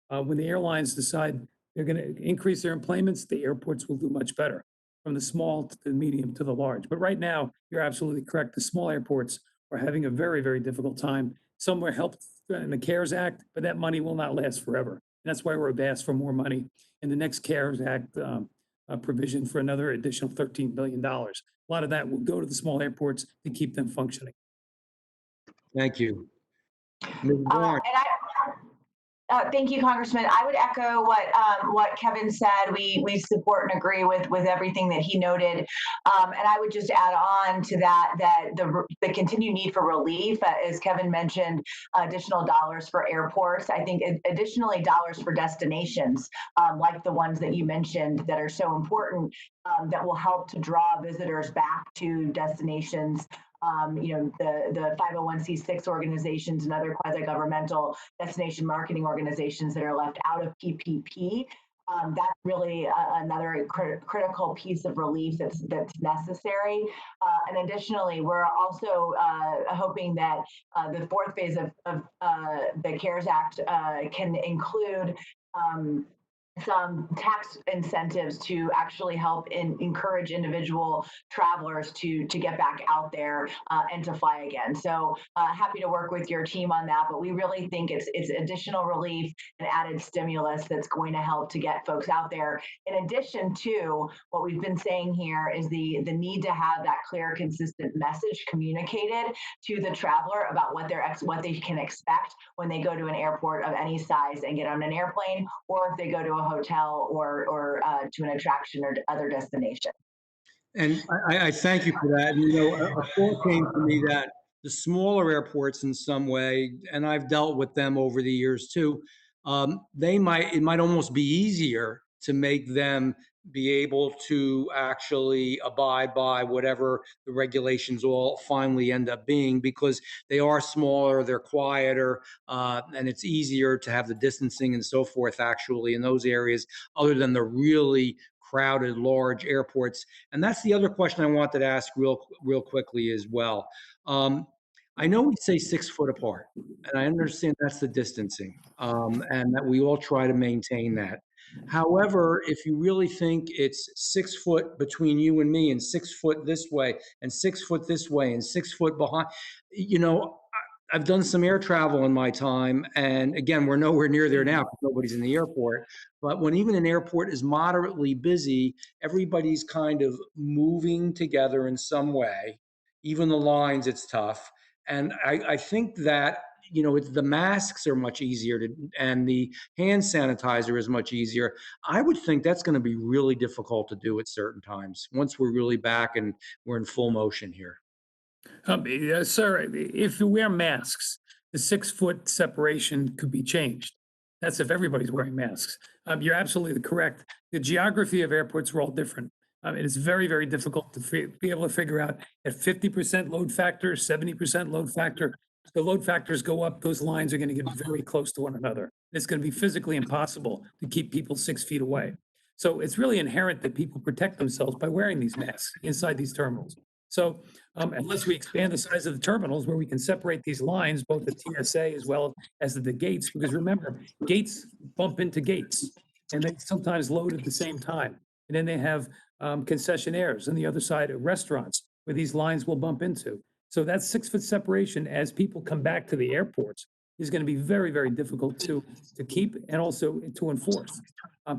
when the airlines decide they're going to increase their employments, the airports will do much better, from the small to the medium to the large. But right now, you're absolutely correct. The small airports are having a very, very difficult time. Some were helped in the CARES Act, but that money will not last forever. And that's why we're asked for more money in the next CARES Act provision for another additional $13 billion. A lot of that will go to the small airports to keep them functioning. Thank you. Ms. Barnes. Thank you, Congressman. I would echo what Kevin said. We support and agree with everything that he noted, and I would just add on to that the continued need for relief, as Kevin mentioned, additional dollars for airports. I think additionally dollars for destinations, like the ones that you mentioned that are so important, that will help to draw visitors back to destinations. The 501c6 organizations and other quasi-governmental destination marketing organizations that are left out of PPP. That's really another critical piece of relief that's necessary. And additionally, we're also hoping that the fourth phase of the CARES Act can include some tax incentives to actually help encourage individual travelers to get back out there and to fly again. So happy to work with your team on that, but we really think it's additional relief and added stimulus that's going to help to get folks out there. In addition to what we've been saying here is the need to have that clear, consistent message communicated to the traveler about what they can expect when they go to an airport of any size and get on an airplane, or if they go to a hotel or to an attraction or other destination. And I thank you for that. And, a thought came to me that the smaller airports in some way, and I've dealt with them over the years too, it might almost be easier to make them be able to actually abide by whatever the regulations all finally end up being, because they are smaller, they're quieter, and it's easier to have the distancing and so forth actually in those areas, other than the really crowded, large airports. And that's the other question I wanted to ask real quickly as well. I know we say 6 foot apart, and I understand that's the distancing, and that we all try to maintain that. However, if you really think it's 6 foot between you and me, and 6 foot this way, and 6 foot this way, and 6 foot behind, I've done some air travel in my time, and again, we're nowhere near there now because nobody's in the airport. But when even an airport is moderately busy, everybody's kind of moving together in some way. Even the lines, it's tough. And I think that, the masks are much easier and the hand sanitizer is much easier. I would think that's going to be really difficult to do at certain times once we're really back and we're in full motion here. Sir, if you wear masks, the 6 foot separation could be changed. That's if everybody's wearing masks. You're absolutely correct. The geography of airports are all different. It is very, very difficult to be able to figure out at 50% load factor, 70% load factor. The load factors go up, those lines are going to get very close to one another. It's going to be physically impossible to keep people 6 feet away. So it's really inherent that people protect themselves by wearing these masks inside these terminals. So unless we expand the size of the terminals where we can separate these lines, both the TSA as well as the gates, because remember, gates bump into gates and they sometimes load at the same time. And then they have concessionaires on the other side of restaurants where these lines will bump into. So that 6 foot separation as people come back to the airports is going to be very, very difficult to keep and also to enforce.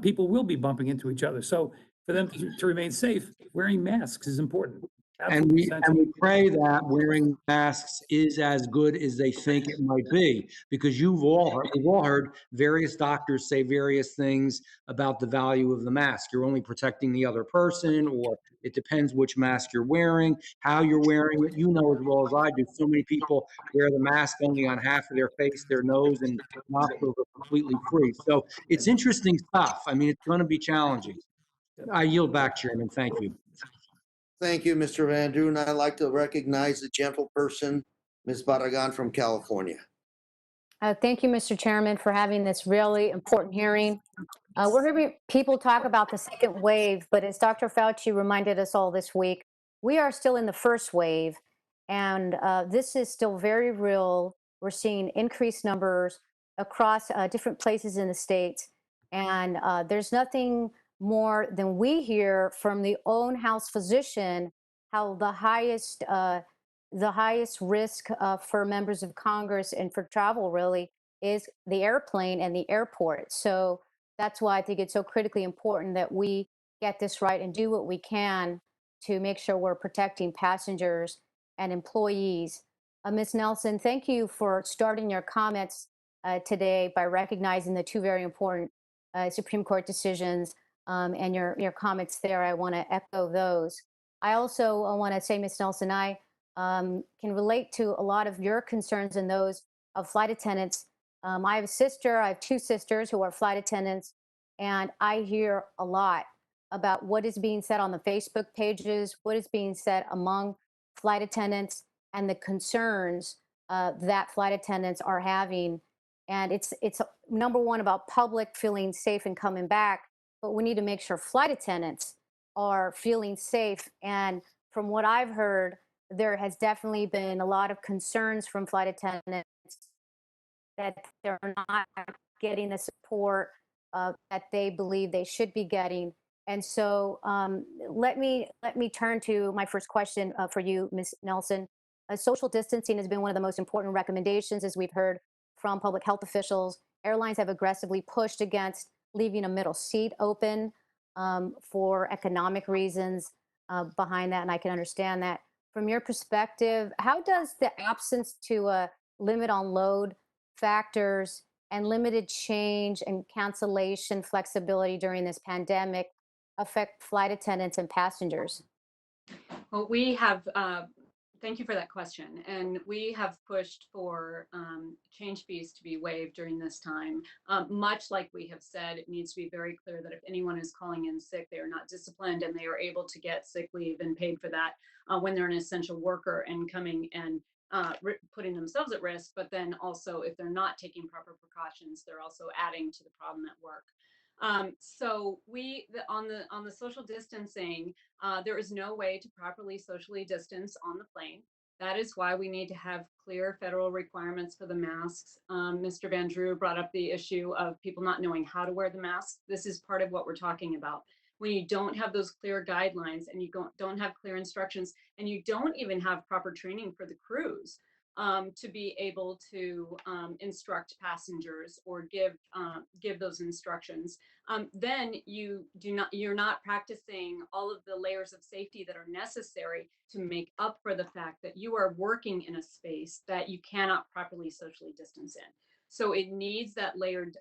People will be bumping into each other. So for them to remain safe, wearing masks is important. And we sensible. pray that wearing masks is as good as they think it might be, because we've all heard various doctors say various things about the value of the mask. You're only protecting the other person, or it depends which mask you're wearing, how you're wearing it. You know as well as I do, so many people wear the mask only on half of their face, their nose, and nostrils are completely free. So it's interesting stuff. I mean, it's going to be challenging. I yield back, Chairman. Thank you. Thank you, Mr. Van Duyn. I'd like to recognize the gentle person, Ms. Barragan from California. Thank you, Mr. Chairman, for having this really important hearing. We're hearing people talk about the second wave, but as Dr. Fauci reminded us all this week, we are still in the first wave, and this is still very real. We're seeing increased numbers across different places in the states, and there's nothing more than we hear from the own house physician how the highest risk for members of Congress and for travel really is the airplane and the airport. So that's why I think it's so critically important that we get this right and do what we can to make sure we're protecting passengers and employees. Ms. Nelson, thank you for starting your comments today by recognizing the two very important Supreme Court decisions and your comments there. I want to echo those. I also want to say, Ms. Nelson, I can relate to a lot of your concerns and those of flight attendants. I have a sister, I have two sisters who are flight attendants, and I hear a lot about what is being said on the Facebook pages, what is being said among flight attendants, and the concerns that flight attendants are having. And it's number one about public feeling safe and coming back, but we need to make sure flight attendants are feeling safe. And from what I've heard, there has definitely been a lot of concerns from flight attendants that they're not getting the support that they believe they should be getting. And so let me turn to my first question for you, Ms. Nelson. Social distancing has been one of the most important recommendations, as we've heard from public health officials. Airlines have aggressively pushed against leaving a middle seat open for economic reasons behind that, and I can understand that. From your perspective, how does the absence to a limit on load factors and limited change and cancellation flexibility during this pandemic affect flight attendants and passengers? Well, we have, thank you for that question. And we have pushed for change fees to be waived during this time. Much like we have said, it needs to be very clear that if anyone is calling in sick, they are not disciplined and they are able to get sick leave and paid for that when they're an essential worker and coming and putting themselves at risk. But then also, if they're not taking proper precautions, they're also adding to the problem at work. So on the social distancing, there is no way to properly socially distance on the plane. That is why we need to have clear federal requirements for the masks. Mr. Van Drew brought up the issue of people not knowing how to wear the mask. This is part of what we're talking about. When you don't have those clear guidelines and you don't have clear instructions and you don't even have proper training for the crews to be able to instruct passengers or give those instructions, then you're not practicing all of the layers of safety that are necessary to make up for the fact that you are working in a space that you cannot properly socially distance in. So it needs that layered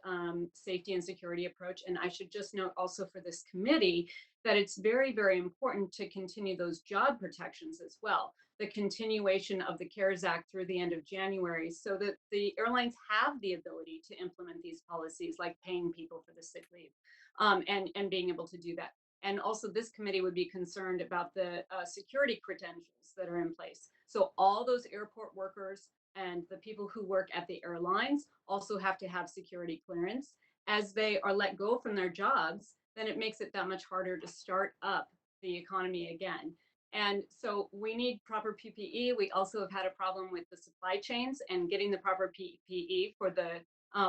safety and security approach. And I should just note also for this committee that it's very, very important to continue those job protections as well. The continuation of the CARES Act through the end of January so that the airlines have the ability to implement these policies like paying people for the sick leave and being able to do that. And also this committee would be concerned about the security credentials that are in place. So all those airport workers and the people who work at the airlines also have to have security clearance. As they are let go from their jobs, then it makes it that much harder to start up the economy again. And so we need proper PPE. We also have had a problem with the supply chains and getting the proper PPE for the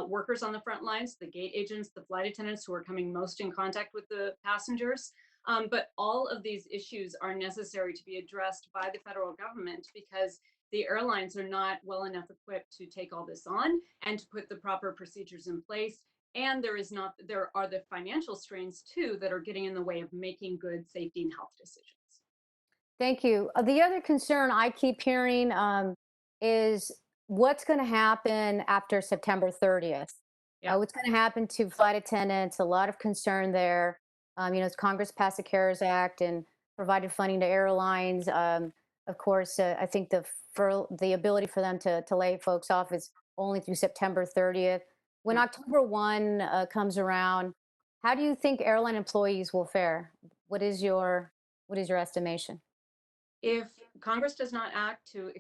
workers on the front lines, the gate agents, the flight attendants who are coming most in contact with the passengers. But all of these issues are necessary to be addressed by the federal government because the airlines are not well enough equipped to take all this on and to put the proper procedures in place. And there are the financial strains too that are getting in the way of making good safety and health decisions. Thank you. The other concern I keep hearing is what's going to happen after September 30th. Yeah. What's going to happen to flight attendants? A lot of concern there. As Congress passed the CARES Act and provided funding to airlines. Of course, I think for the ability for them to lay folks off is only through September 30th. When October 1 comes around, how do you think airline employees will fare? What is your estimation? If Congress does not act to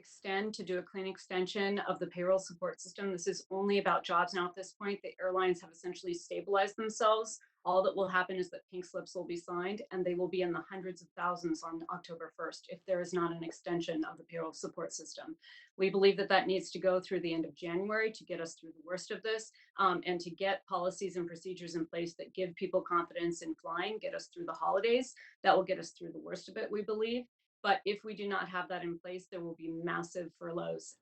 do a clean extension of the payroll support system, this is only about jobs now at this point. The airlines have essentially stabilized themselves. All that will happen is that pink slips will be signed and they will be in the hundreds of thousands on October 1st if there is not an extension of the payroll support system. We believe that that needs to go through the end of January to get us through the worst of this, and to get policies and procedures in place that give people confidence in flying, get us through the holidays. That will get us through the worst of it, we believe. But if we do not have that in place, there will be massive furloughs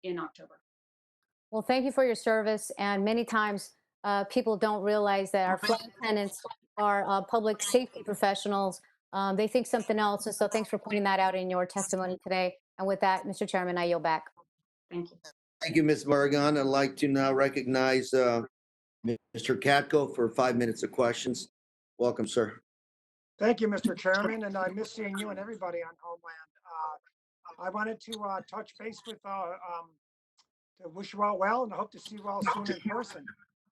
in October. Well, thank you for your service. And many times people don't realize that our flight attendants are public safety professionals. They think something else. And so thanks for pointing that out in your testimony today. And with that, Mr. Chairman, I yield back. Thank you. Thank you, Ms. Morgan. I'd like to now recognize Mr. Katko for 5 minutes of questions. Welcome, sir. Thank you, Mr. Chairman, and I miss seeing you and everybody on Homeland. I wanted to touch base with, to wish you all well and I hope to see you all soon in person.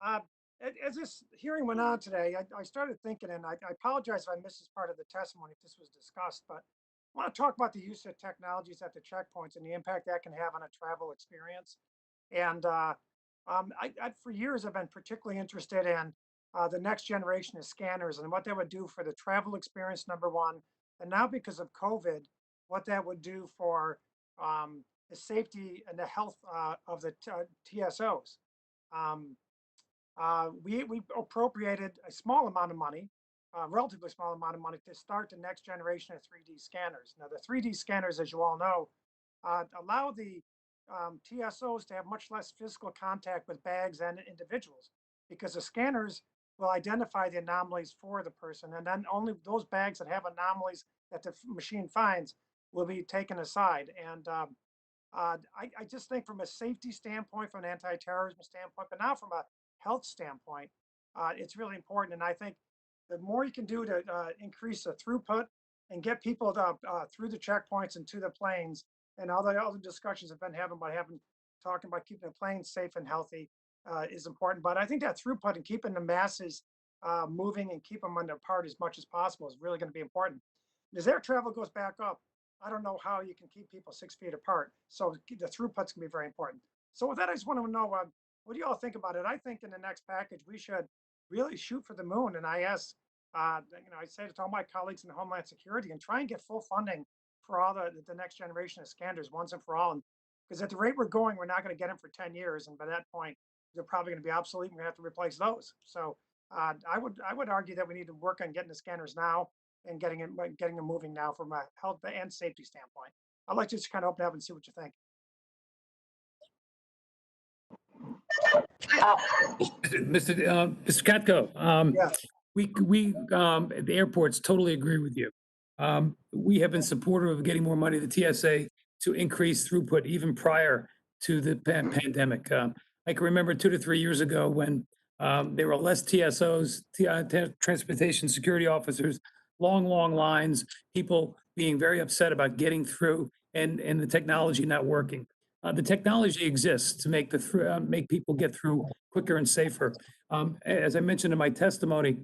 As this hearing went on today, I started thinking, and I apologize if I missed this part of the testimony if this was discussed, but I want to talk about the use of technologies at the checkpoints and the impact that can have on a travel experience. And for years, I've been particularly interested in the next generation of scanners and what that would do for the travel experience, number one. And now because of COVID, what that would do for the safety and the health of the TSOs. We appropriated a small amount of money, relatively small amount of money, to start the next generation of 3D scanners. Now, the 3D scanners, as you all know, allow the TSOs to have much less physical contact with bags and individuals, because the scanners will identify the anomalies for the person, and then only those bags that have anomalies that the machine finds will be taken aside. And I just think from a safety standpoint, from an anti-terrorism standpoint, but now from a health standpoint, it's really important. And I think the more you can do to increase the throughput and get people through the checkpoints and to the planes, and all the discussions have been having about talking about keeping the planes safe and healthy is important. But I think that throughput and keeping the masses moving and keep them apart as much as possible is really going to be important. As air travel goes back up, I don't know how you can keep people 6 feet apart. So the throughput's going to be very important. So with that, I just want to know, what do you all think about it? I think in the next package, we should really shoot for the moon. And I ask, I say to all my colleagues in Homeland Security, and try and get full funding for all the next generation of scanners once and for all. And because at the rate we're going, we're not going to get them for 10 years. And by that point, they're probably going to be obsolete and we're going to have to replace those. So I would argue that we need to work on getting the scanners now and getting them moving now from a health and safety standpoint. I'd like to just kind of open up and see what you think. Mr. Katko, Yeah. we at the airports totally agree with you. We have been supportive of getting more money to the TSA to increase throughput even prior to the pandemic. I can remember 2 to 3 years ago when there were less TSOs, transportation security officers, long lines, people being very upset about getting through and the technology not working. The technology exists to make make people get through quicker and safer. As I mentioned in my testimony,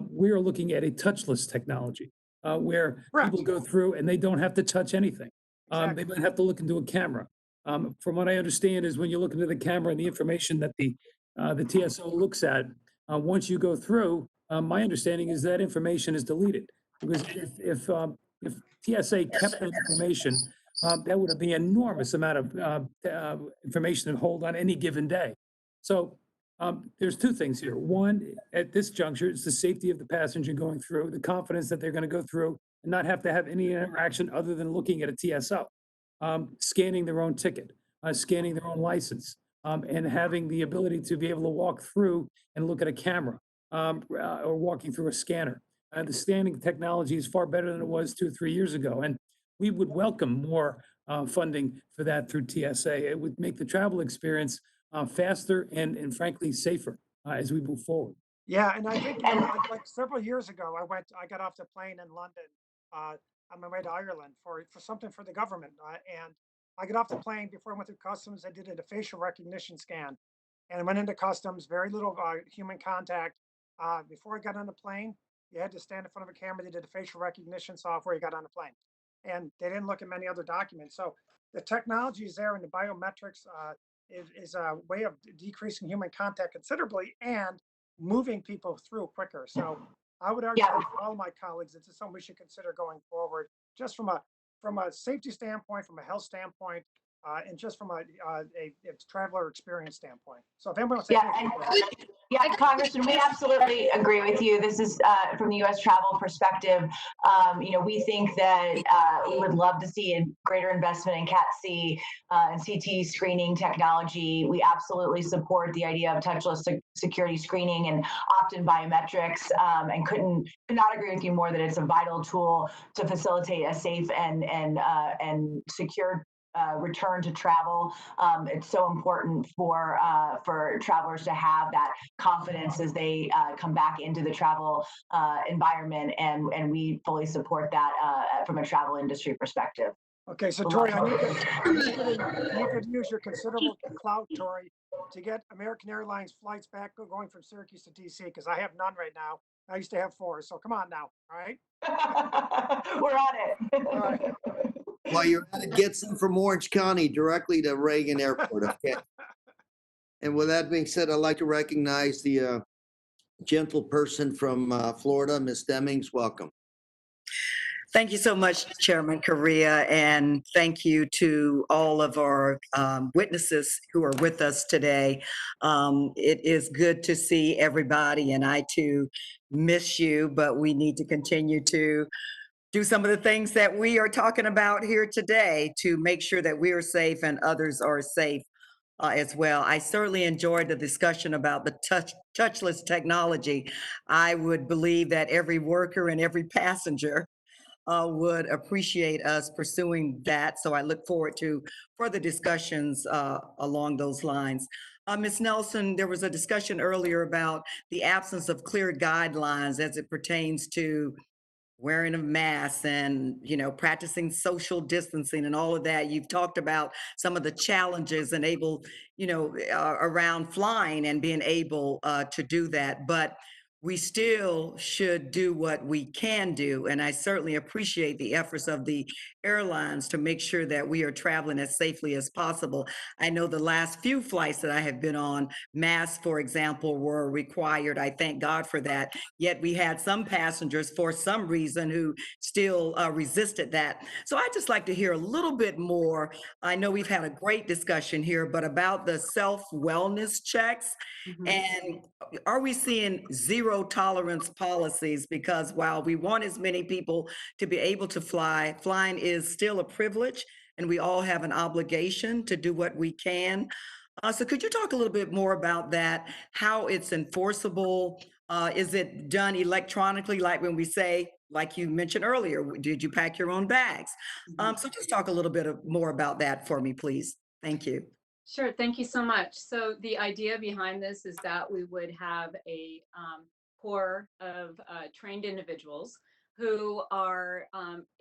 we are looking at a touchless technology where people go through and they don't have to touch anything. They might have to look into a camera. From what I understand is when you look into the camera and the information that the TSO looks at, once you go through, my understanding is that information is deleted. Because if TSA kept that information, that would be an enormous amount of information to hold on any given day. So there's 2 things here. One, at this juncture, it's the safety of the passenger going through, the confidence that they're going to go through and not have to have any interaction other than looking at a TSO, scanning their own ticket, scanning their own license, and having the ability to be able to walk through and look at a camera or walking through a scanner. The scanning technology is far better than it was 2 or 3 years ago. And we would welcome more funding for that through TSA. It would make the travel experience faster and frankly safer as we move forward. Yeah, and I think like several years ago, I got off the plane in London on my way to Ireland for something for the government, and I got off the plane before I went through customs. I did a facial recognition scan, and I went into customs. Very little human contact. Before I got on the plane, you had to stand in front of a camera. They did a facial recognition software. You got on the plane, and they didn't look at many other documents. So the technology is there, and the biometrics is a way of decreasing human contact considerably and moving people through quicker. So I would argue Yeah. with all my colleagues, this is something we should consider going forward, just from a safety standpoint, from a health standpoint, and just from a traveler experience standpoint. So if anyone wants to Yeah, yeah, Congressman, we absolutely agree with you. This is from the U.S. travel perspective. We think that we would love to see a greater investment in CAT-C and CT screening technology. We absolutely support the idea of touchless security screening and opt-in biometrics, and could not agree with you more that it's a vital tool to facilitate a safe and secure return to travel. It's so important for travelers to have that confidence as they come back into the travel environment, and we fully support that from a travel industry perspective. Okay, so Tori, you could use your considerable clout, Tori, to get American Airlines flights back going from Syracuse to DC, because I have none right now. I used to have 4, so come on now, all right? We're on it. All right. While you're at it, get some from Orange County directly to Reagan Airport. Okay. And with that being said, I'd like to recognize the gentle person from Florida, Ms. Demings. Welcome. Thank you so much, Chairman Correa, and thank you to all of our witnesses who are with us today. It is good to see everybody, and I too miss you, but we need to continue to do some of the things that we are talking about here today to make sure that we are safe and others are safe as well. I certainly enjoyed the discussion about the touchless technology. I would believe that every worker and every passenger would appreciate us pursuing that. So I look forward to further discussions along those lines. Ms. Nelson, there was a discussion earlier about the absence of clear guidelines as it pertains to wearing a mask and, practicing social distancing and all of that. You've talked about some of the challenges and around flying and being able to do that. But we still should do what we can do. And I certainly appreciate the efforts of the airlines to make sure that we are traveling as safely as possible. I know the last few flights that I have been on, masks, for example, were required. I thank God for that. Yet we had some passengers for some reason who still resisted that. So I'd just like to hear a little bit more. I know we've had a great discussion here, but about the self-wellness checks. And are we seeing zero tolerance policies? Because while we want as many people to be able to fly, flying is still a privilege, and we all have an obligation to do what we can. So could you talk a little bit more about that, how it's enforceable? Is it done electronically, like when we say, like you mentioned earlier, did you pack your own bags? So just talk a little bit more about that for me, please. Thank you. Sure, thank you so much. So the idea behind this is that we would have a core of trained individuals who are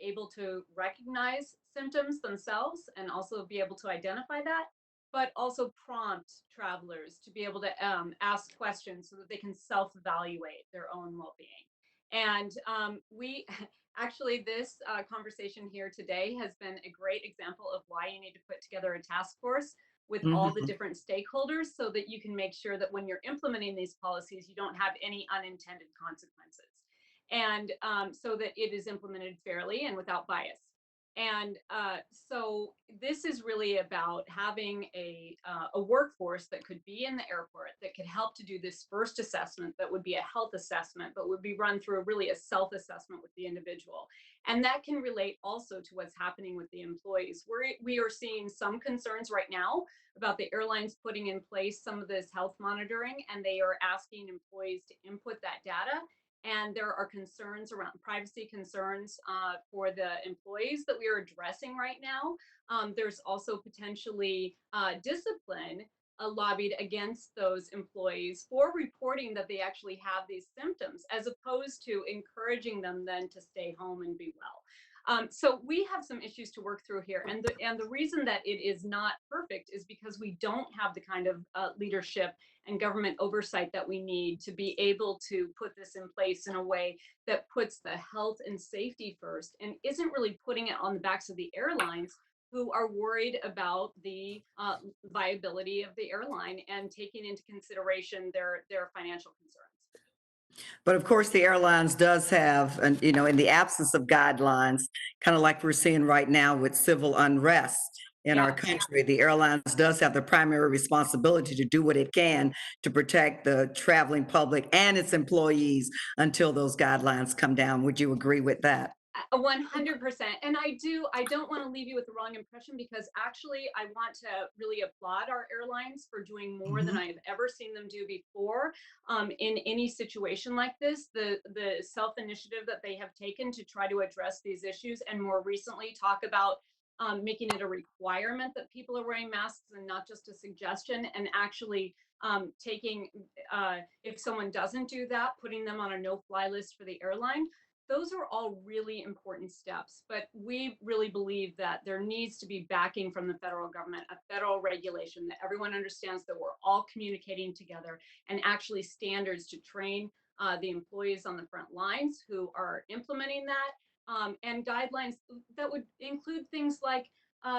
able to recognize symptoms themselves and also be able to identify that, but also prompt travelers to be able to ask questions so that they can self-evaluate their own well-being. And we actually, this conversation here today has been a great example of why you need to put together a task force with all the different stakeholders so that you can make sure that when you're implementing these policies, you don't have any unintended consequences. And so that it is implemented fairly and without bias. And so this is really about having a workforce that could be in the airport that could help to do this first assessment that would be a health assessment, but would be run through really a self-assessment with the individual. And that can relate also to what's happening with the employees. We are seeing some concerns right now about the airlines putting in place some of this health monitoring, and they are asking employees to input that data. And there are concerns around privacy concerns for the employees that we are addressing right now. There's also potentially discipline lobbied against those employees for reporting that they actually have these symptoms, as opposed to encouraging them then to stay home and be well. So we have some issues to work through here. And the reason that it is not perfect is because we don't have the kind of leadership and government oversight that we need to be able to put this in place in a way that puts the health and safety first and isn't really putting it on the backs of the airlines, who are worried about the viability of the airline and taking into consideration their financial concerns. But of course, the airlines does have, and in the absence of guidelines, kind of like we're seeing right now with civil unrest in our country, the airlines does have the primary responsibility to do what it can to protect the traveling public and its employees until those guidelines come down. Would you agree with that? 100%. And I don't want to leave you with the wrong impression, because actually I want to really applaud our airlines for doing more than I have ever seen them do before in any situation like this. The self-initiative that they have taken to try to address these issues, and more recently talk about making it a requirement that people are wearing masks and not just a suggestion, and actually taking, if someone doesn't do that, putting them on a no-fly list for the airline. Those are all really important steps, but we really believe that there needs to be backing from the federal government, a federal regulation that everyone understands that we're all communicating together, and actually standards to train the employees on the front lines who are implementing that, and guidelines that would include things like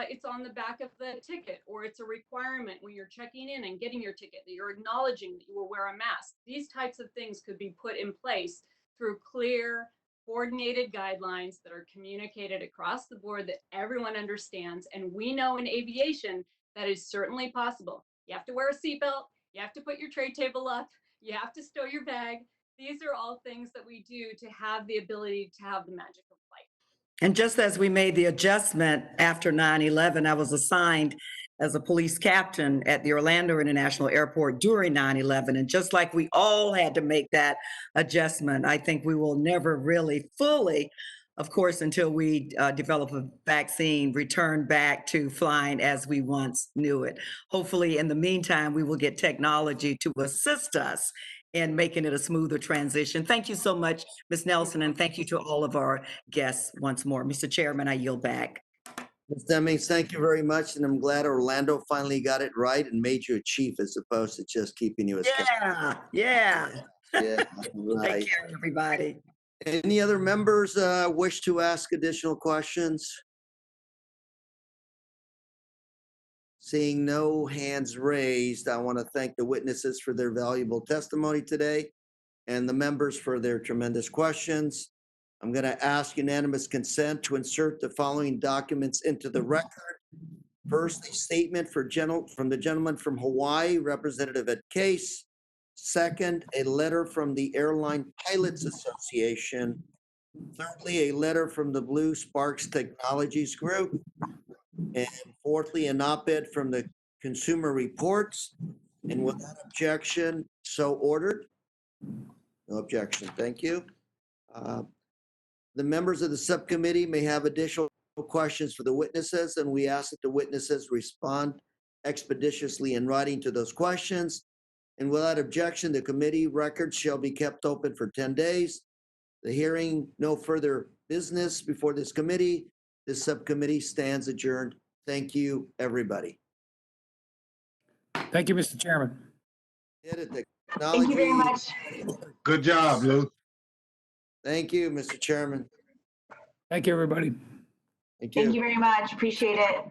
it's on the back of the ticket, or it's a requirement when you're checking in and getting your ticket that you're acknowledging that you will wear a mask. These types of things could be put in place through clear, coordinated guidelines that are communicated across the board that everyone understands. And we know in aviation that is certainly possible. You have to wear a seatbelt, you have to put your tray table up, you have to stow your bag. These are all things that we do to have the ability to have the magic of flight. And just as we made the adjustment after 9/11, I was assigned as a police captain at the Orlando International Airport during 9/11. And just like we all had to make that adjustment, I think we will never really fully, of course, until we develop a vaccine, return back to flying as we once knew it. Hopefully, in the meantime, we will get technology to assist us in making it a smoother transition. Thank you so much, Ms. Nelson, and thank you to all of our guests once more. Mr. Chairman, I yield back. Ms. Demings, thank you very much, and I'm glad Orlando finally got it right and made you a chief as opposed to just keeping you as Yeah. Yeah, right. Take care, everybody. Any other members wish to ask additional questions? Seeing no hands raised, I want to thank the witnesses for their valuable testimony today and the members for their tremendous questions. I'm going to ask unanimous consent to insert the following documents into the record. First, a statement from the gentleman from Hawaii, Representative Ed Case. Second, a letter from the Airline Pilots Association. Thirdly, a letter from the Blue Sparks Technologies Group. And fourthly, an op-ed from the Consumer Reports. And without objection, so ordered. No objection. Thank you. The members of the subcommittee may have additional questions for the witnesses, and we ask that the witnesses respond expeditiously in writing to those questions. And without objection, the committee records shall be kept open for 10 days. The hearing, no further business before this committee. This subcommittee stands adjourned. Thank you, everybody. Thank you, Mr. Chairman. Thank you very much. Good job, Lou. Thank you, Mr. Chairman. Thank you, everybody. Thank you. Thank you very much. Appreciate it.